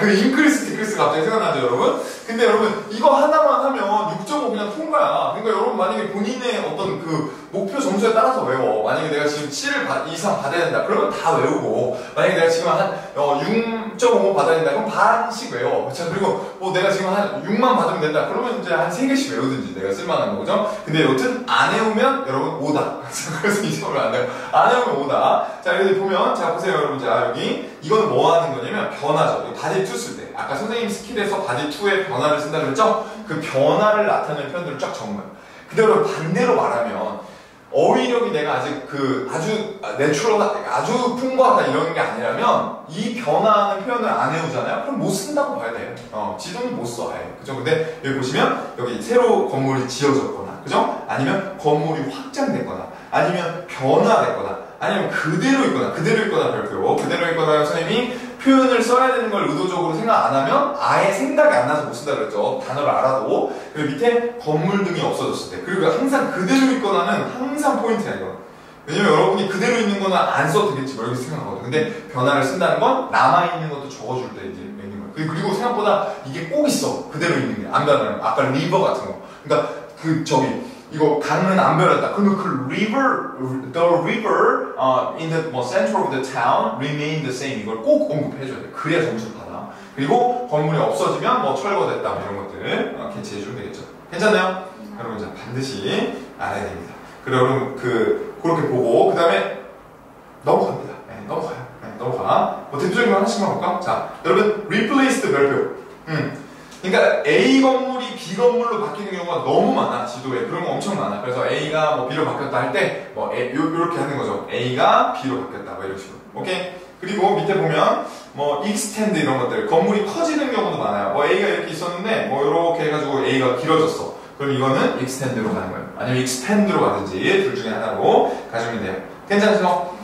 그 인크리스, 디크리스 갑자기 생각나죠, 여러분? 근데 여러분, 이거 하나만 하면 6.5 그냥 통과야. 그러니까 여러분, 만약에 본인의 어떤 그 목표 점수에 따라서 외워. 만약에 내가 지금 7을 이상 받아야 된다. 그러면 다 외우고. 만약에 내가 지금 한 6.5 받아야 된다. 그럼 반씩 외워. 자, 그리고 뭐 내가 지금 한 6만 받으면 된다. 그러면 이제 한 3개씩 외우든지 내가 쓸만한 거죠. 근데 여튼 안 외우면 여러분 5다. 그래서 이 점을 안 돼요. 안 외우면 5다. 자, 여기 보면, 자, 보세요, 여러분. 자, 여기. 이거는 뭐 하는 거냐면 변화죠. 바디 2 쓸 때. 아까 선생님 스킬에서 바디 2의 변화를 쓴다고 했죠? 그 변화를 나타내는 표현들을 쫙 적은 거예요. 근데 여러분 반대로 말하면 어휘력이 내가 아직 아주 내추럴하다, 아주 풍부하다 이런 게 아니라면 이 변화하는 표현을 안 해오잖아요? 그럼 못 쓴다고 봐야 돼요. 지도는 못 써, 아예. 그죠? 근데 여기 보시면 여기 새로 건물이 지어졌거나, 그죠? 아니면 건물이 확장됐거나, 아니면 변화됐거나, 아니면 그대로 있거나 별표. 그대로 있거나 선생님이 표현을 써야 되는 걸 의도적으로 생각 안 하면 아예 생각이 안 나서 못 쓴다 그랬죠. 단어를 알아도. 그리고 밑에 건물 등이 없어졌을 때. 그리고 항상 그대로 있거나는 항상 포인트야, 이거. 왜냐면 여러분이 그대로 있는 거는 안 써도 되겠지, 뭐 이렇게 생각하거든. 근데 변화를 쓴다는 건 남아있는 것도 적어줄 때 이제 있는 거야. 그리고 생각보다 이게 꼭 있어. 그대로 있는 게. 안 변하는 거. 아까 리버 같은 거. 그러니까 이거 강은 안 변했다. 그러면 그 the river in the center of the town remained the same. 이걸 꼭 언급해줘야 돼. 그래야 점수를 받아. 그리고 건물이 없어지면 뭐 철거됐다, 뭐 이런 것들 캐치해주면 되겠죠. 괜찮나요? 여러분, 반드시 알아야 됩니다. 그리고 여러분 그렇게 보고 그 다음에 넘어갑니다. 네, 넘어가요. 네, 넘어가. 뭐 대표적인 거 하나씩만 볼까? 자, 여러분 replaced 별표. 그러니까 A 건물이 B 건물로 바뀌는 경우가 너무 많아. 지도에 그런 거 엄청 많아. 그래서 A가 뭐 B로 바뀌었다 할 때 뭐 이렇게 하는 거죠. A가 B로 바뀌었다 뭐 이런 식으로. 오케이? 그리고 밑에 보면 뭐 extend 이런 것들 건물이 커지는 경우도 많아요. 뭐 A가 이렇게 있었는데 뭐 이렇게 해가지고 A가 길어졌어. 그럼 이거는 extend로 가는 거예요. 아니면 expand로 가든지 둘 중에 하나로 가시면 돼요. 괜찮죠?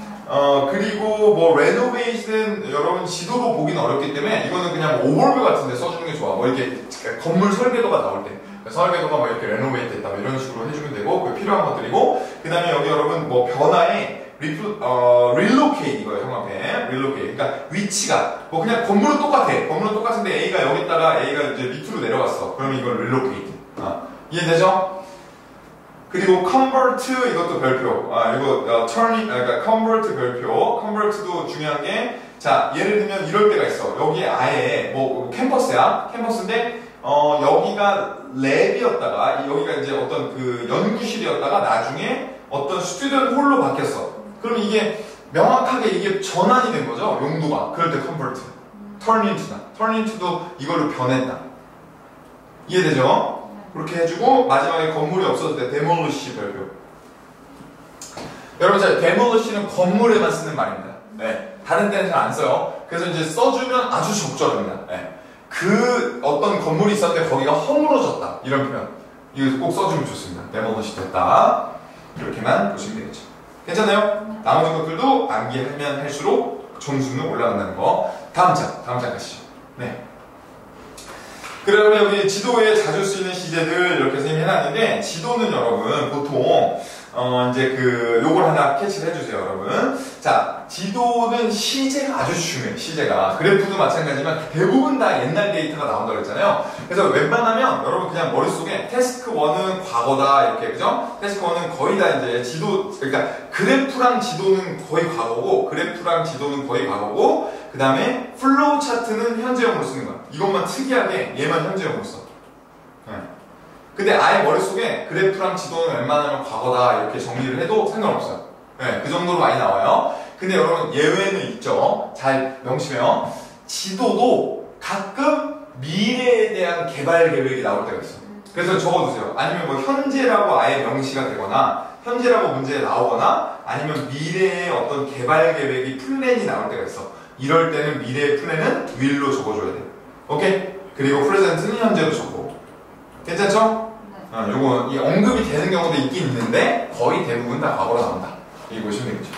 그리고 뭐 renovation 여러분 지도로 보기는 어렵기 때문에 이거는 그냥 오버뷰 같은데 써주는 게 좋아. 뭐 이렇게 건물 설계도가 나올 때 설계도가 뭐 이렇게 renovate 됐다 뭐 이런 식으로 해주면 되고 그 필요한 것들이고 그 다음에 여기 여러분 뭐 변화에 relocate 이거예요. 형광펜 relocate. 그러니까 위치가 뭐 그냥 건물은 똑같아. 건물은 똑같은데 A가 여기 있다가 A가 이제 밑으로 내려갔어. 그러면 이걸 relocate. 이해되죠? 그리고 convert 이것도 별표. 이거 turn 그러니까 convert 별표. convert도 중요한 게 자 예를 들면 이럴 때가 있어. 여기 아예 뭐 캠퍼스야. 캠퍼스인데 여기가 랩이었다가 여기가 이제 어떤 그 연구실이었다가 나중에 어떤 스튜던트 홀로 바뀌었어. 그럼 이게 명확하게 이게 전환이 된 거죠. 용도가. 그럴 때 convert. turn into다. turn into도 이걸로 변했다. 이해되죠? 그렇게 해주고 마지막에 건물이 없어질 때 demolish 별표. 여러분 자 demolish는 건물에만 쓰는 말입니다. 네, 다른 데는 잘 안 써요. 그래서 이제 써주면 아주 적절합니다. 네. 그 어떤 건물이 있었는데 거기가 허물어졌다 이런 표현 이거 꼭 써주면 좋습니다. demolish 됐다 이렇게만 보시면 되겠죠. 괜찮아요? 나머지 것들도 암기하면 할수록 점수는 올라간다는 거. 다음 장 가시죠. 네. 그러면 우리 지도에 자주 쓰이는 시제들 이렇게 선생님이 해놨는데 지도는 여러분 보통 이제 요걸 하나 캐치를 해주세요 여러분. 자 지도는 시제가 아주 중요해. 시제가 그래프도 마찬가지지만 대부분 다 옛날 데이터가 나온다고 했잖아요. 그래서 웬만하면 여러분 그냥 머릿속에 태스크 1은 과거다 이렇게 그죠? 태스크 1은 거의 다 이제 지도 그러니까 그래프랑 지도는 거의 과거고 그래프랑 지도는 거의 과거고 그 다음에 플로우 차트는 현재형으로 쓰는 거야. 이것만 특이하게 얘만 현재형으로 써. 네. 근데 아예 머릿속에 그래프랑 지도는 웬만하면 과거다 이렇게 정리를 해도 상관없어요. 네, 그 정도로 많이 나와요. 근데 여러분 예외는 있죠. 잘 명심해요. 지도도 가끔 미래에 대한 개발 계획이 나올 때가 있어. 그래서 적어두세요. 아니면 뭐 현재라고 아예 명시가 되거나 현재라고 문제에 나오거나 아니면 미래의 어떤 개발 계획이 플랜이 나올 때가 있어. 이럴 때는 미래의 플랜은 will로 적어줘야 돼. 오케이? 그리고 present는 현재로 적고. 괜찮죠? 네. 요거 이 언급이 되는 경우도 있긴 있는데 거의 대부분 다 과거로 나온다. 이거 보시면 되겠죠.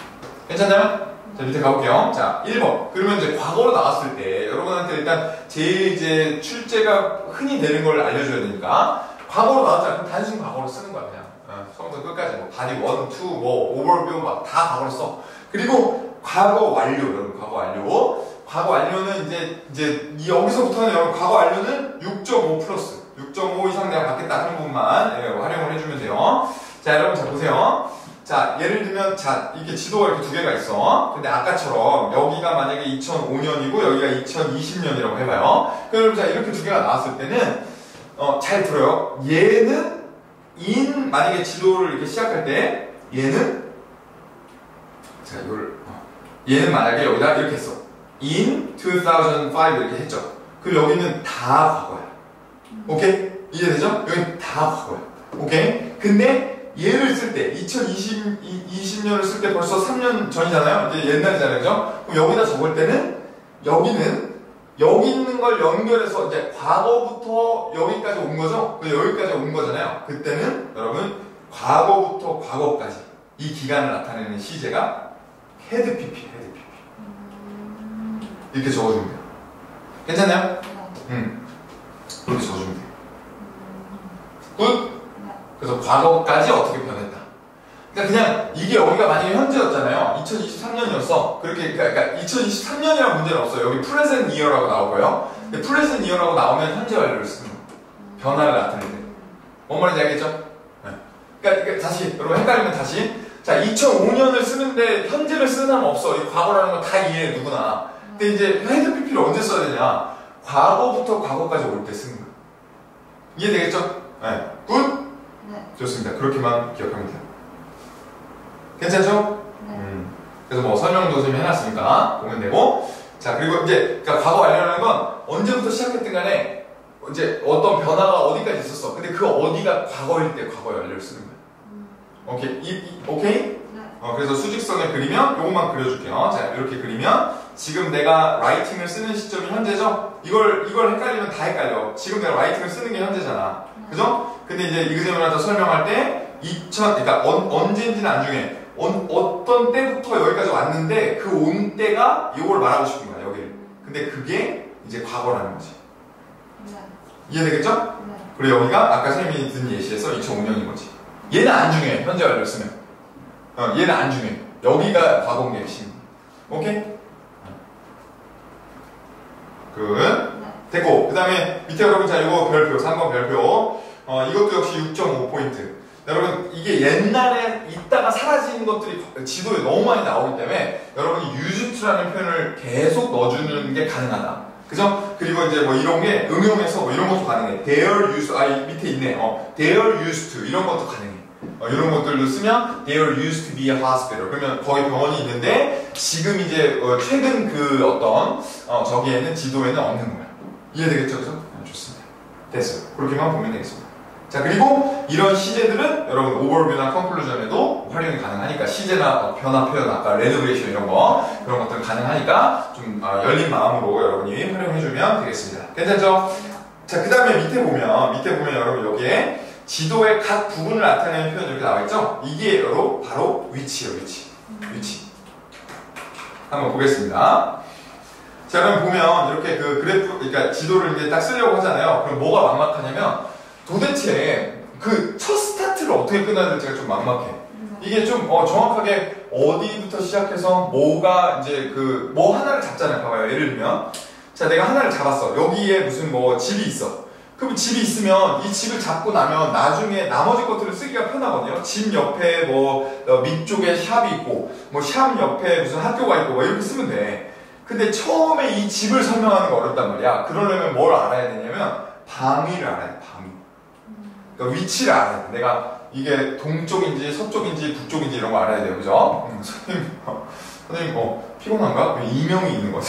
괜찮나요? 자 밑에 가볼게요. 자 1번. 그러면 이제 과거로 나왔을 때 여러분한테 일단 제일 이제 출제가 흔히 되는 걸 알려줘야 되니까 과거로 나왔잖아. 그럼 단순 과거로 쓰는 거야 그냥. 처음부터 끝까지 뭐 바디 1, 2, 뭐 오버뷰 막 다 과거로 써. 그리고 과거 완료 여러분 과거 완료. 과거 완료는 이제 여기서부터는 여러분 과거 완료는 6.5 플러스 6.5 이상 내가 받겠다 하는 부분만 활용을 해주면 돼요. 자 여러분 자 보세요. 자 예를 들면 자 이렇게 지도가 이렇게 두 개가 있어. 근데 아까처럼 여기가 만약에 2005년이고 여기가 2020년이라고 해봐요. 그럼 자 이렇게 두 개가 나왔을 때는 잘 들어요. 얘는 만약에 지도를 이렇게 시작할 때 얘는 자 얘는 만약에 여기다 이렇게 했어. in 2005 이렇게 했죠. 그리고 여기는 다 과거야. 오케이? 이해되죠? 여기는 다 과거야. 오케이? 근데 얘를 쓸 때 2020년을 쓸 때 벌써 3년 전이잖아요. 이제 옛날이잖아요. 그죠? 그럼 여기다 적을 때는 여기는 여기 있는 걸 연결해서 이제 과거부터 여기까지 온 거죠? 여기까지 온 거잖아요. 그때는 여러분 과거부터 과거까지 이 기간을 나타내는 시제가 헤드 PP, 헤드 PP. 이렇게 적어주면 돼요. 괜찮나요? 그렇게 적어주면 돼요. 굿? 그래서 과거까지 어떻게 변했다. 그러니까 그냥 이게 여기가 만약에 현재였잖아요. 2023년이었어. 그러니까 2023년이라는 문제는 없어요. 여기 present year라고 나올 거예요. 근데 present year라고 나오면 현재 완료를 쓰는 거예요. 변화를 나타낼 때. 뭔 말인지 알겠죠? 네. 그러니까 다시 여러분 헷갈리면 다시 자 2005년을 쓰는데 현재를 쓰는 사람 없어. 이 과거라는 거 다 이해해 누구나. 근데 이제 헤드 PP를 언제 써야 되냐? 과거부터 과거까지 올 때 쓰는 거예요. 이해되겠죠? 네. 굿? 네. 좋습니다. 그렇게만 기억하면 돼요. 괜찮죠? 네. 그래서 뭐 설명도 선생님이 해놨으니까 보면 되고. 자, 그리고 이제 그러니까 과거 완료라는 건 언제부터 시작했든 간에 이제 어떤 변화가 어디까지 있었어. 근데 그 어디가 과거일 때 과거 완료를 쓰는 거야. 오케이? 오케이? 네. 그래서 수직선을 그리면 요것만 그려줄게요. 자, 이렇게 그리면 지금 내가 라이팅을 쓰는 시점이 현재죠? 이걸 헷갈리면 다 헷갈려. 지금 내가 라이팅을 쓰는 게 현재잖아. 그죠? 근데 이제 이그제민한테 설명할 때 그러니까 언제인지는 안 중요해. 어떤 때부터 여기까지 왔는데 그 온 때가 이걸 말하고 싶은 거야, 여기를. 근데 그게 이제 과거라는 거지. 네. 이해되겠죠? 네. 그리고 여기가 아까 선생님이 든 예시에서 2005년인 거지. 얘는 안 중요해, 현재 완료를 쓰면. 얘는 안 중요해. 여기가 과거인 게 핵심. 오케이? 굿. 네. 됐고, 그 다음에 밑에 여러분, 자, 이거 별표, 3번 별표. 이것도 역시 6.5포인트. 여러분, 이게 옛날에 있다가 사라진 것들이 지도에 너무 많이 나오기 때문에 여러분이 used to라는 표현을 계속 넣어주는 게 가능하다. 그죠? 그리고 이제 뭐 이런 게 응용해서 뭐 이런 것도 가능해. They're used, 밑에 있네. They're used to. 이런 것도 가능해. 이런 것들도 쓰면 They're used to be a hospital. 그러면 거기 병원이 있는데 지금 이제 최근 그 어떤 저기에는 지도에는 없는 거야. 이해되겠죠? 그죠? 좋습니다. 됐어요. 그렇게만 보면 되겠습니다. 자, 그리고 이런 시제들은 여러분 오버뷰나 컨클루전에도 활용이 가능하니까 시제나 변화 표현, 아까 레노베이션 이런 거 그런 것들 가능하니까 좀 열린 마음으로 여러분이 활용해주면 되겠습니다. 괜찮죠? 자, 그 다음에 밑에 보면 여러분 여기에 지도의 각 부분을 나타내는 표현 이렇게 나와있죠? 이게 바로 위치예요, 위치. 한번 보겠습니다. 자, 그럼 보면 이렇게 그 그래프, 그러니까 지도를 이제 딱 쓰려고 하잖아요. 그럼 뭐가 막막하냐면 도대체 그 첫 스타트를 어떻게 끊어야 될지가 좀 막막해. 이게 좀 정확하게 어디부터 시작해서 뭐가 이제 그 뭐 하나를 잡잖아요. 봐봐요. 예를 들면 자, 내가 하나를 잡았어. 여기에 무슨 뭐 집이 있어. 그럼 집이 있으면 이 집을 잡고 나면 나중에 나머지 것들을 쓰기가 편하거든요. 집 옆에 뭐 밑쪽에 샵이 있고 뭐 샵 옆에 무슨 학교가 있고 뭐 이렇게 쓰면 돼. 근데 처음에 이 집을 설명하는 거 어렵단 말이야. 그러려면 뭘 알아야 되냐면 방위를 알아야 돼. 방위. 그러니까 위치를 알아야 돼. 내가 이게 동쪽인지 서쪽인지 북쪽인지 이런 거 알아야 돼요. 그죠? 선생님 피곤한가? 이명이 있는 거죠.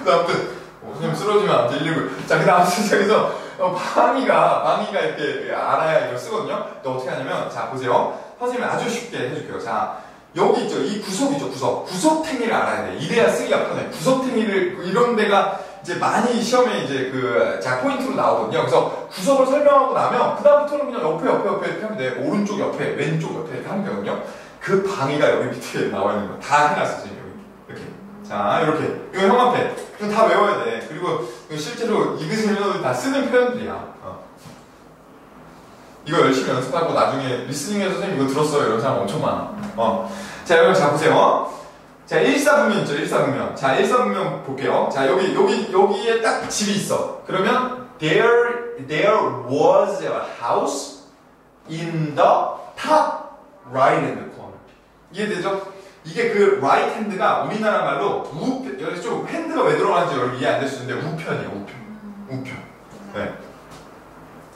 아무튼 선생님 쓰러지면 안 돼. 119. 자, 그 다음 시작해서 방위가 이렇게 알아야 이걸 쓰거든요. 또 어떻게 하냐면 자, 보세요. 선생님이 아주 쉽게 해줄게요. 자, 여기 있죠. 이 구석 있죠. 구석탱이를 알아야 돼. 이래야 쓰기가 편해. 구석탱이를 이런 데가 이제 많이 시험에 이제 자, 포인트로 나오거든요. 그래서 구석을 설명하고 나면 그다음부터는 그냥 옆에 이렇게 하면 돼. 오른쪽 옆에, 왼쪽 옆에 이렇게 하면 되거든요. 그 방위가 여기 밑에 나와 있는 거 다 해놨어, 지금 여기. 이렇게. 자, 이렇게. 이거 형 앞에. 이거 다 외워야 돼. 그리고 실제로 이그제미너들이 다 쓰는 표현들이야. 이거 열심히 연습하고 나중에 리스닝해서 선생님 이거 들었어요. 이런 사람 엄청 많아. 자, 여러분, 자, 보세요. 자, 1사분면 있죠, 1사분면. 자, 1사분면 볼게요. 자, 여기에 딱 집이 있어. 그러면, there was a house in the top right hand corner. 이해되죠? 이게 그 right hand가 우리나라 말로 우편, 여기 좀 핸드가 왜 들어가는지 여러분 이해 안 될 수 있는데, 우편이에요, 우편. 네.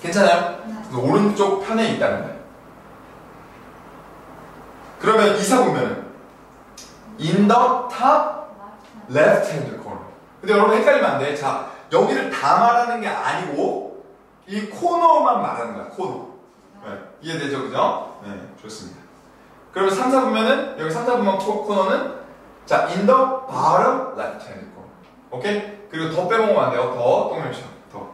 괜찮아요? 네. 오른쪽 편에 있다는 거예요. 그러면 2사분면은, in the top left hand corner. 근데 여러분 헷갈리면 안 돼. 자, 여기를 다 말하는 게 아니고 이 코너만 말하는 거야. 코너. 네. 이해되죠? 그죠? 네, 좋습니다. 그러면 3, 4분면은 여기 3, 4분면 코너는 자, in the bottom left hand corner. 오케이? 그리고 더 빼먹으면 안 돼요. 더 똥냄새. 더.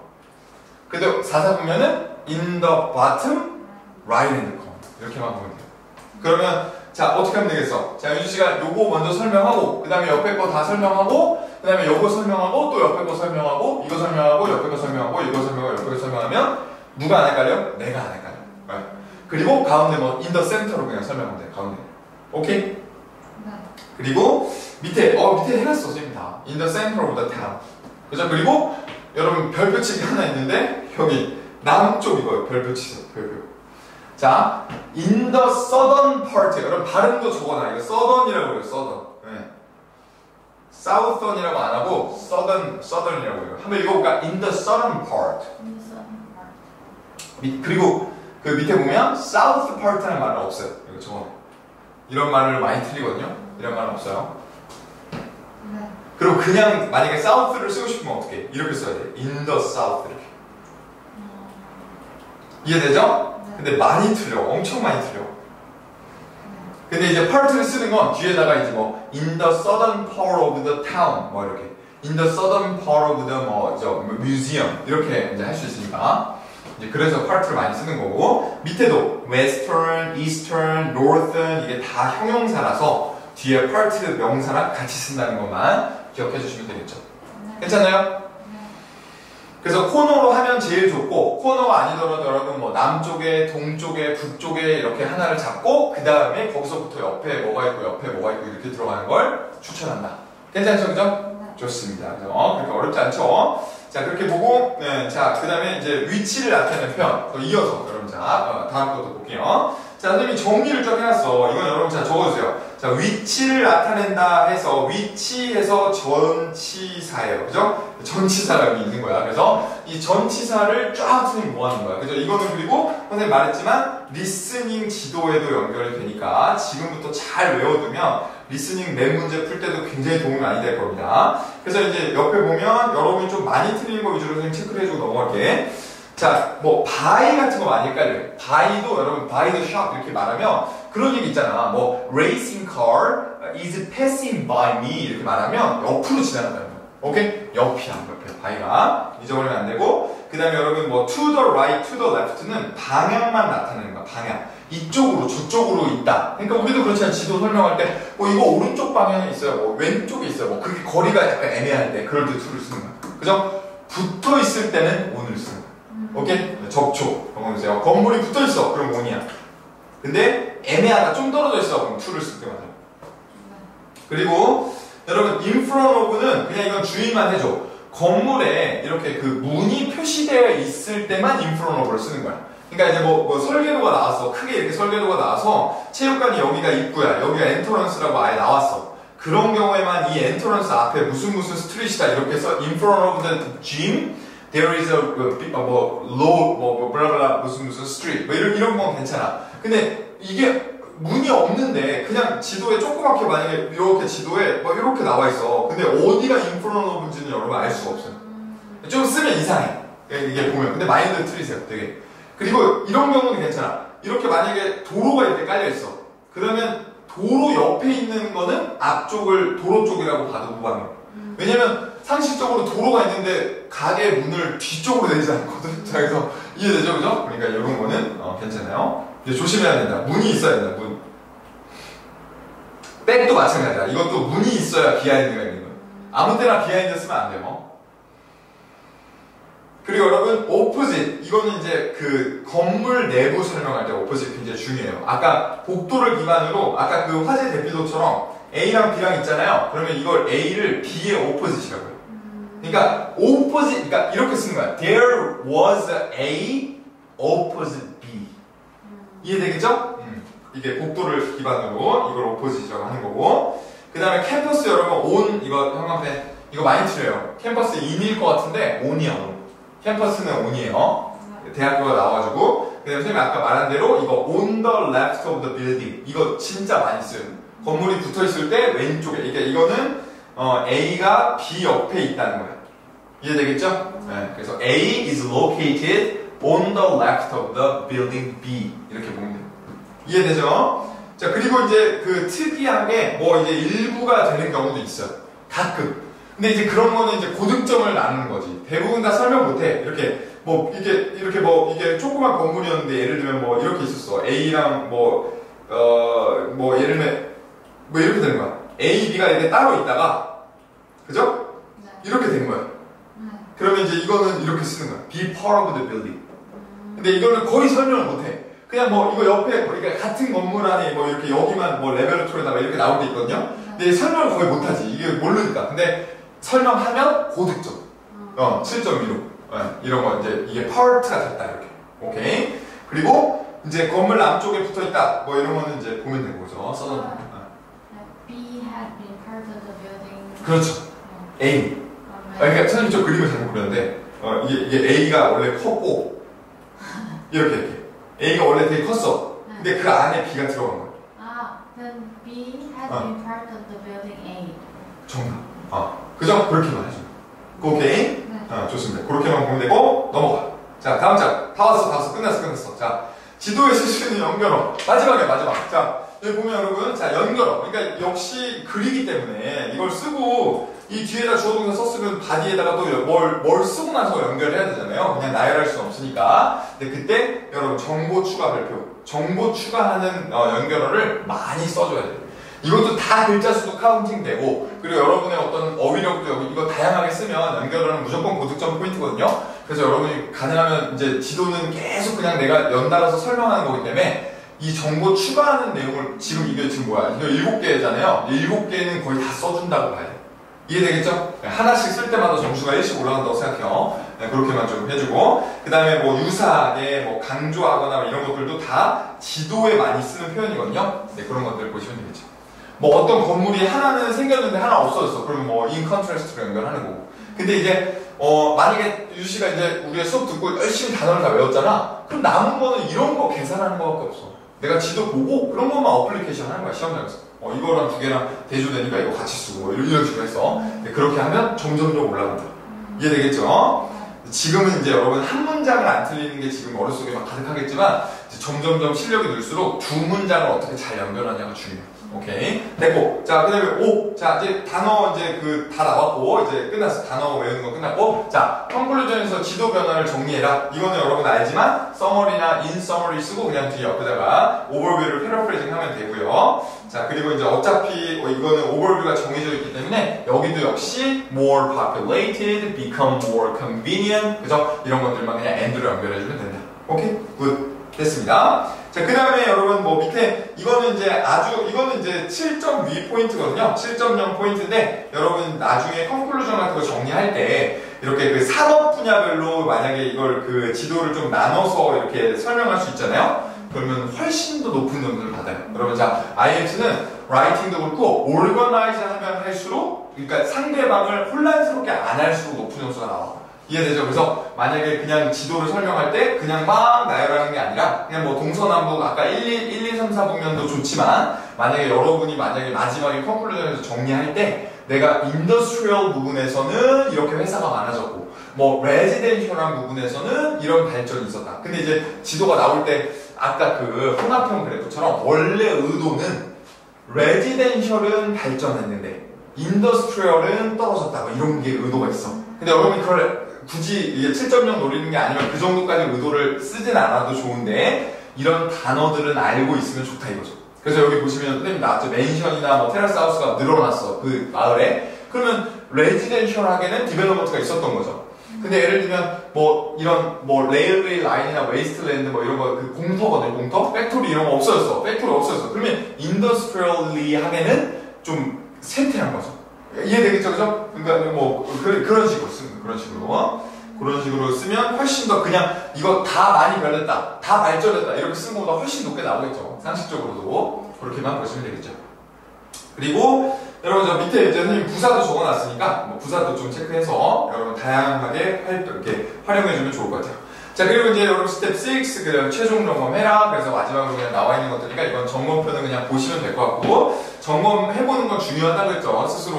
근데 4, 4분면은 in the bottom right hand corner. 이렇게만 보면 돼요. 그러면 자, 어떻게 하면 되겠어? 자, 윤주씨가 요거 먼저 설명하고, 그 다음에 옆에 거 다 설명하고, 그 다음에 요거 설명하고, 또 옆에 거 설명하고, 이거 설명하고, 옆에 거 설명하고, 이거 설명하고, 옆에 거 설명하면, 누가 안 헷갈려? 내가 안 헷갈려. 네. 그리고 가운데 뭐, in the center로 그냥 설명하면 돼, 가운데. 오케이? 네. 그리고 밑에 해놨어, 선생님 다. in the center of the town. 그죠? 그리고 여러분, 별표치기 하나 있는데, 여기, 남쪽 이거요, 별표치세요, 별표. 자, in the southern part. 여러분 발음도 적어놔. 이거 southern이라고 해요. southern. 네. southern이라고 안 하고 southern이라고 해요. 한번 읽어볼까? in the southern part. 그리고 그 밑에 보면 south part라는 말은 없어요. 이거 적어놔. 이런 말을 많이 틀리거든요. 이런 말은 없어요. 네. 그리고 그냥 만약에 south를 쓰고 싶으면 어떻게? 이렇게 써야 돼. in the south 이렇게. 이해되죠? 네. 근데 많이 틀려. 엄청 많이 틀려. 네. 근데 이제 part를 쓰는 건 뒤에다가 이제 뭐 in the southern part of the town 뭐 이렇게 in the southern part of the museum 이렇게 이제 할 수 있으니까 이제 그래서 part를 많이 쓰는 거고 밑에도 western, eastern, northern 이게 다 형용사라서 뒤에 part 명사랑 같이 쓴다는 것만 기억해 주시면 되겠죠. 네. 괜찮아요? 네. 그래서 코너로 하면 제일 좋고 코너가 아니더라도 여러분 뭐 남쪽에 동쪽에 북쪽에 이렇게 하나를 잡고 그 다음에 거기서부터 옆에 뭐가 있고 옆에 뭐가 있고 이렇게 들어가는 걸 추천한다. 괜찮죠? 그죠? 네. 좋습니다. 그래서 그렇게 어렵지 않죠? 자 그렇게 보고 자 그 다음에 이제 위치를 나타내는 표현 또 이어서 여러분 자 다음 것도 볼게요. 자 선생님이 정리를 좀 해놨어. 이건 여러분 자 적어주세요. 자 위치를 나타낸다 해서 위치에서 전치사예요. 그죠? 전치사가 여기 있는 거야. 그래서 이 전치사를 쫙 선생님 모아놓은 거야. 그죠? 이거는 그리고 선생님 말했지만 리스닝 지도에도 연결이 되니까 지금부터 잘 외워두면 리스닝 맵 문제 풀 때도 굉장히 도움이 많이 될 겁니다. 그래서 이제 옆에 보면 여러분이 좀 많이 틀리는 거 위주로 선생님 체크를 해주고 넘어갈게. 자, 뭐 by 같은 거 많이 헷갈려요. by도 여러분 by the shop 이렇게 말하면 그런 얘기 있잖아. 뭐 racing car is passing by me 이렇게 말하면 옆으로 지나간다는 거야. 오케이? 옆이야. 옆에 by가 잊어버리면 안 되고 그 다음에 여러분 뭐 to the right, to the left는 방향만 나타내는 거야. 방향. 이쪽으로 저쪽으로 있다. 그러니까 우리도 그렇잖아요. 지도 설명할 때 뭐 이거 오른쪽 방향에 있어요. 뭐 왼쪽에 있어요. 뭐 그게 거리가 약간 애매할 때 그럴 때 to를 쓰는 거야. 그죠? 붙어 있을 때는 on을 쓰는 거야. 오케이? 접촉. 보세요. 건물이 붙어 있어. 그럼 on이야. 근데 애매하다. 좀 떨어져 있어. 그럼 to를 쓸 때 맞아. 그리고 여러분 in front of는 그냥 이건 주의만 해줘. 건물에 이렇게 그 문이 표시되어 있을 때만 in front of를 쓰는 거야. 그러니까 이제 뭐 설계도가 나왔어. 크게 이렇게 설계도가 나와서 체육관이 여기가 입구야. 여기가 엔터런스라고 아예 나왔어. 그런 경우에만 이 엔터런스 앞에 무슨 스트릿이다 이렇게 해서 in front of the gym there is a 블라블라 무슨 street 뭐 이런 건 괜찮아. 근데 이게 문이 없는데 그냥 지도에 조그맣게 만약에 이렇게 지도에 뭐 이렇게 나와 있어. 근데 어디가 in front of인지는 여러분 알 수가 없어요. 좀 쓰면 이상해. 이게 보면. 근데 마인드 틀리세요. 되게. 그리고 이런 경우는 괜찮아. 이렇게 만약에 도로가 이렇게 깔려 있어. 그러면 도로 옆에 있는 거는 앞쪽을 도로 쪽이라고 봐도 무방해. 왜냐면 상식적으로 도로가 있는데 가게 문을 뒤쪽으로 내지 않거든. 자, 그래서 이해되죠, 그죠? 그러니까 이런 거는 괜찮아요. 이제 조심해야 된다. 문이 있어야 된다. 문. 백도 마찬가지야. 이것도 문이 있어야 비하인드가 있는 거예요. 아무 때나 비하인드 쓰면 안 돼요. 그리고 여러분, opposite. 이거는 이제 그 건물 내부 설명할 때 opposite 굉장히 중요해요. 아까 복도를 기반으로, 아까 그 화재 대피도처럼 A랑 B랑 있잖아요. 그러면 이걸 A를 B의 opposite이라고 해요. 그러니까 opposite, 그러니까 이렇게 쓰는 거야. There was A opposite B. 이해되겠죠? 이게 복도를 기반으로 이걸 opposite라고 하는 거고. 그 다음에 캠퍼스 여러분, on, 이거 형광펜, 이거 많이 틀려요. 캠퍼스 in일 것 같은데 on이야, on. 캠퍼스는 on이에요. 대학교가 나와가지고. 그 다음에 선생님이 아까 말한 대로 이거 on the left of the building. 이거 진짜 많이 써요. 건물이 붙어 있을 때 왼쪽에. 그러니까 이거는 A가 B 옆에 있다는 거야. 이해되겠죠? 네. 그래서 A is located on the left of the building B. 이렇게 보면 돼요. 이해되죠? 자, 그리고 이제 그 특이하게 뭐 이제 일부가 되는 경우도 있어요. 가끔. 근데 이제 그런 거는 이제 고득점을 나누는 거지. 대부분 다 설명 못해. 이렇게 뭐 이게 조그만 건물이었는데 예를 들면 뭐 이렇게 있었어. A랑 뭐 예를 들면 뭐 이렇게 되는 거야. A, B가 이렇게 따로 있다가 그죠? 네. 이렇게 된 거야. 그러면 이제 이거는 이렇게 쓰는 거야. Be part of the building. 근데 이거는 거의 설명을 못해. 그냥 뭐 이거 옆에 그러니까 같은 건물 안에 뭐 이렇게 여기만 뭐 레벨토리에다가 이렇게 나올 때 있거든요. 근데 설명을 거의 못하지. 이게 모르니까. 근데 설명하면 고득점. 7.15. 이런 거 이제 이게 파트가 됐다 이렇게. 오케이. 그리고 이제 건물 남쪽에 붙어 있다. 뭐 이런 거는 이제 보면 되는 거죠. 써놓은. B had been part of the building. 그렇죠. A. 그러니까 선생님이 좀 그림을 잘못 그렸는데 이게 A가 원래 컸고 이렇게 A가 원래 되게 컸어. 근데 그 안에 B가 들어간 거야. Then B had been part of the building A. 정답. 그죠? 그렇게만 해줘. 오케이? 네. 좋습니다. 그렇게만 보면 되고, 넘어가. 자, 다음 장. 다 왔어. 끝났어. 자, 지도에 쓸 수 있는 연결어. 마지막. 자, 여기 보면 여러분, 자, 연결어. 그러니까 역시 글이기 때문에 이걸 쓰고, 이 뒤에다 주어동사 썼으면 바디에다가 또 뭘 쓰고 나서 연결해야 되잖아요. 그냥 나열할 수는 없으니까. 근데 그때 여러분 정보 추가 발표, 정보 추가하는 연결어를 많이 써줘야 돼요. 이것도 다 글자 수도 카운팅 되고, 그리고 여러분의 어떤 어휘력도 이거 다양하게 쓰면 연결어는 무조건 고득점 포인트거든요. 그래서 여러분이 가능하면 이제 지도는 계속 그냥 내가 연달아서 설명하는 거기 때문에 이 정보 추가하는 내용을 이게 지금 뭐야? 이거 7개잖아요. 7개는 거의 다 써준다고 봐야 돼. 이해되겠죠? 하나씩 쓸 때마다 점수가 1씩 올라간다고 생각해요. 네, 그렇게만 좀 해주고, 그 다음에 뭐 유사하게 뭐 강조하거나 이런 것들도 다 지도에 많이 쓰는 표현이거든요. 네, 그런 것들 보시면 되겠죠. 뭐 어떤 건물이 하나는 생겼는데 하나 없어졌어. 그러면 뭐 in contrast로 연결하는 거고. 근데 이제 만약에 유씨가 이제 우리가 수업 듣고 열심히 단어를 다 외웠잖아. 그럼 남은 거는 이런 거 계산하는 거밖에 없어. 내가 지도 보고 그런 것만 어플리케이션 하는 거야, 시험장에서. 이거랑 두 개랑 대조되니까 이거 같이 쓰고 뭐 이런 식으로 해서 그렇게 하면 점점점 올라간다. 이해되겠죠? 지금은 이제 여러분 한 문장을 안 틀리는 게 지금 머릿속에 막 가득하겠지만 점점점 실력이 늘수록 두 문장을 어떻게 잘 연결하냐가 중요해요. 오케이. 됐고. 자, 그 다음에 5. 자, 이제 단어 이제 다 나왔고, 이제 끝났어. 단어 외우는 거 끝났고. 자, 컨클루전에서 지도 변화를 정리해라. 이거는 여러분 알지만, 서머리나 in summary 쓰고 그냥 뒤에 옆에다가 오버뷰를 패러프레이징 하면 되고요. 자, 그리고 이제 어차피 이거는 오버뷰가 정해져 있기 때문에 여기도 역시 more populated, become more convenient. 그죠? 이런 것들만 그냥 and로 연결해주면 된다. 오케이? 굿. 됐습니다. 자, 그 다음에 여러분 뭐 밑에 이거는 이제 7점 위 포인트거든요. 7.0 포인트인데 여러분 나중에 컨클루전 같은 거 정리할 때 이렇게 그 산업 분야별로 만약에 이걸 그 지도를 좀 나눠서 이렇게 설명할 수 있잖아요. 그러면 훨씬 더 높은 점수를 받아요. 여러분 자, IELTS는 라이팅도 그렇고 organize 하면 할수록 그러니까 상대방을 혼란스럽게 안 할수록 높은 점수가 나와. 이해되죠? 그래서 만약에 그냥 지도를 설명할 때 그냥 막 나열하는 게 아니라 그냥 뭐 동서남북 아까 1, 2, 3, 4북면도 좋지만 만약에 여러분이 마지막에 컨클루전에서 정리할 때 내가 인더스트리얼 부분에서는 이렇게 회사가 많아졌고 뭐 레지덴셜한 부분에서는 이런 발전이 있었다. 근데 이제 지도가 나올 때 아까 그 혼합형 그래프처럼 원래 의도는 레지덴셜은 발전했는데 인더스트리얼은 떨어졌다. 뭐 이런 게 의도가 있어. 근데 여러분이 그걸 굳이 이게 7.0 노리는 게 아니면 그 정도까지 의도를 쓰진 않아도 좋은데 이런 단어들은 알고 있으면 좋다 이거죠. 그래서 여기 보시면 선생님 나왔죠. 맨션이나 뭐 테라스 하우스가 늘어났어. 그 마을에. 그러면 레지덴셜하게는 디벨로먼트가 있었던 거죠. 근데 예를 들면 뭐 이런 뭐 레일웨이 라인이나 웨이스트랜드 뭐 이런 거 그 공터거든요. 공터? 팩토리 이런 거 없어졌어. 팩토리 없어졌어. 그러면 인더스트리얼리하게는 좀 쇠퇴한 거죠. 이해되겠죠, 그죠? 그러니까 뭐 그런 식으로 쓰는 그런 식으로 쓰면 훨씬 더 그냥 이거 다 많이 변했다, 다 발전했다 이렇게 쓴 것보다 훨씬 높게 나오겠죠. 상식적으로도 그렇게만 보시면 되겠죠. 그리고 여러분 저 밑에 이제 선생님 부사도 적어놨으니까 뭐 부사도 좀 체크해서 여러분 다양하게 이렇게 활용해주면 좋을 것 같아요. 자, 그리고 이제 여러분 스텝 6 그냥 최종 점검해라. 그래서 마지막으로 그냥 나와 있는 것들이니까 이건 점검표는 그냥 보시면 될 것 같고 점검해보는 건 중요하다고 했죠. 스스로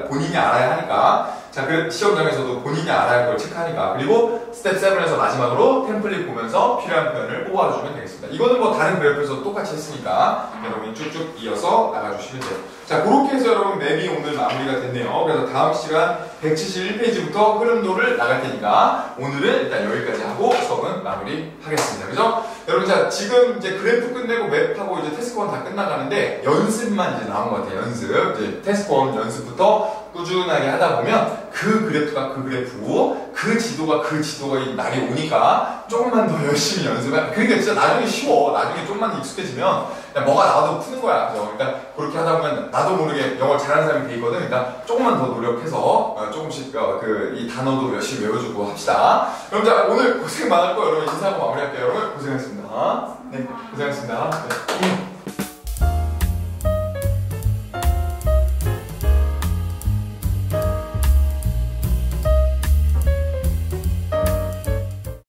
본인이 알아야 하니까. 자, 그 시험장에서도 본인이 알아야 할 걸 체크하니까. 그리고 스텝 7에서 마지막으로 템플릿 보면서 필요한 표현을 뽑아주시면 되겠습니다. 이거는 뭐 다른 그래프에서 똑같이 했으니까 여러분이 쭉쭉 이어서 나가주시면 돼요. 자, 그렇게 해서 여러분 맵이 오늘 마무리가 됐네요. 그래서 다음 시간 171페이지부터 흐름도를 나갈 테니까 오늘은 일단 여기까지 하고 수업은 마무리 하겠습니다. 그죠? 여러분 자, 지금 이제 그래프 끝내고 맵하고 이제 테스트 1 다 끝나가는데 연습만 이제 나온 것 같아요. 연습. 이제 테스트 1 연습부터 꾸준하게 하다 보면 그 그래프가 그 그래프고 그 지도가 날이 오니까 조금만 더 열심히 연습해. 그러니까 진짜 나중에 쉬워. 나중에 좀만 익숙해지면 그냥 뭐가 나와도 푸는 거야. 그죠? 그러니까 그렇게 하다 보면 나도 모르게 영어를 잘하는 사람이 돼 있거든. 그러니까 조금만 더 노력해서 조금씩 이 단어도 열심히 외워주고 합시다. 그럼 자, 오늘 고생 많았고 여러분 인사하고 마무리할게요. 여러분 고생하셨습니다. 네, 고생하셨습니다. 네.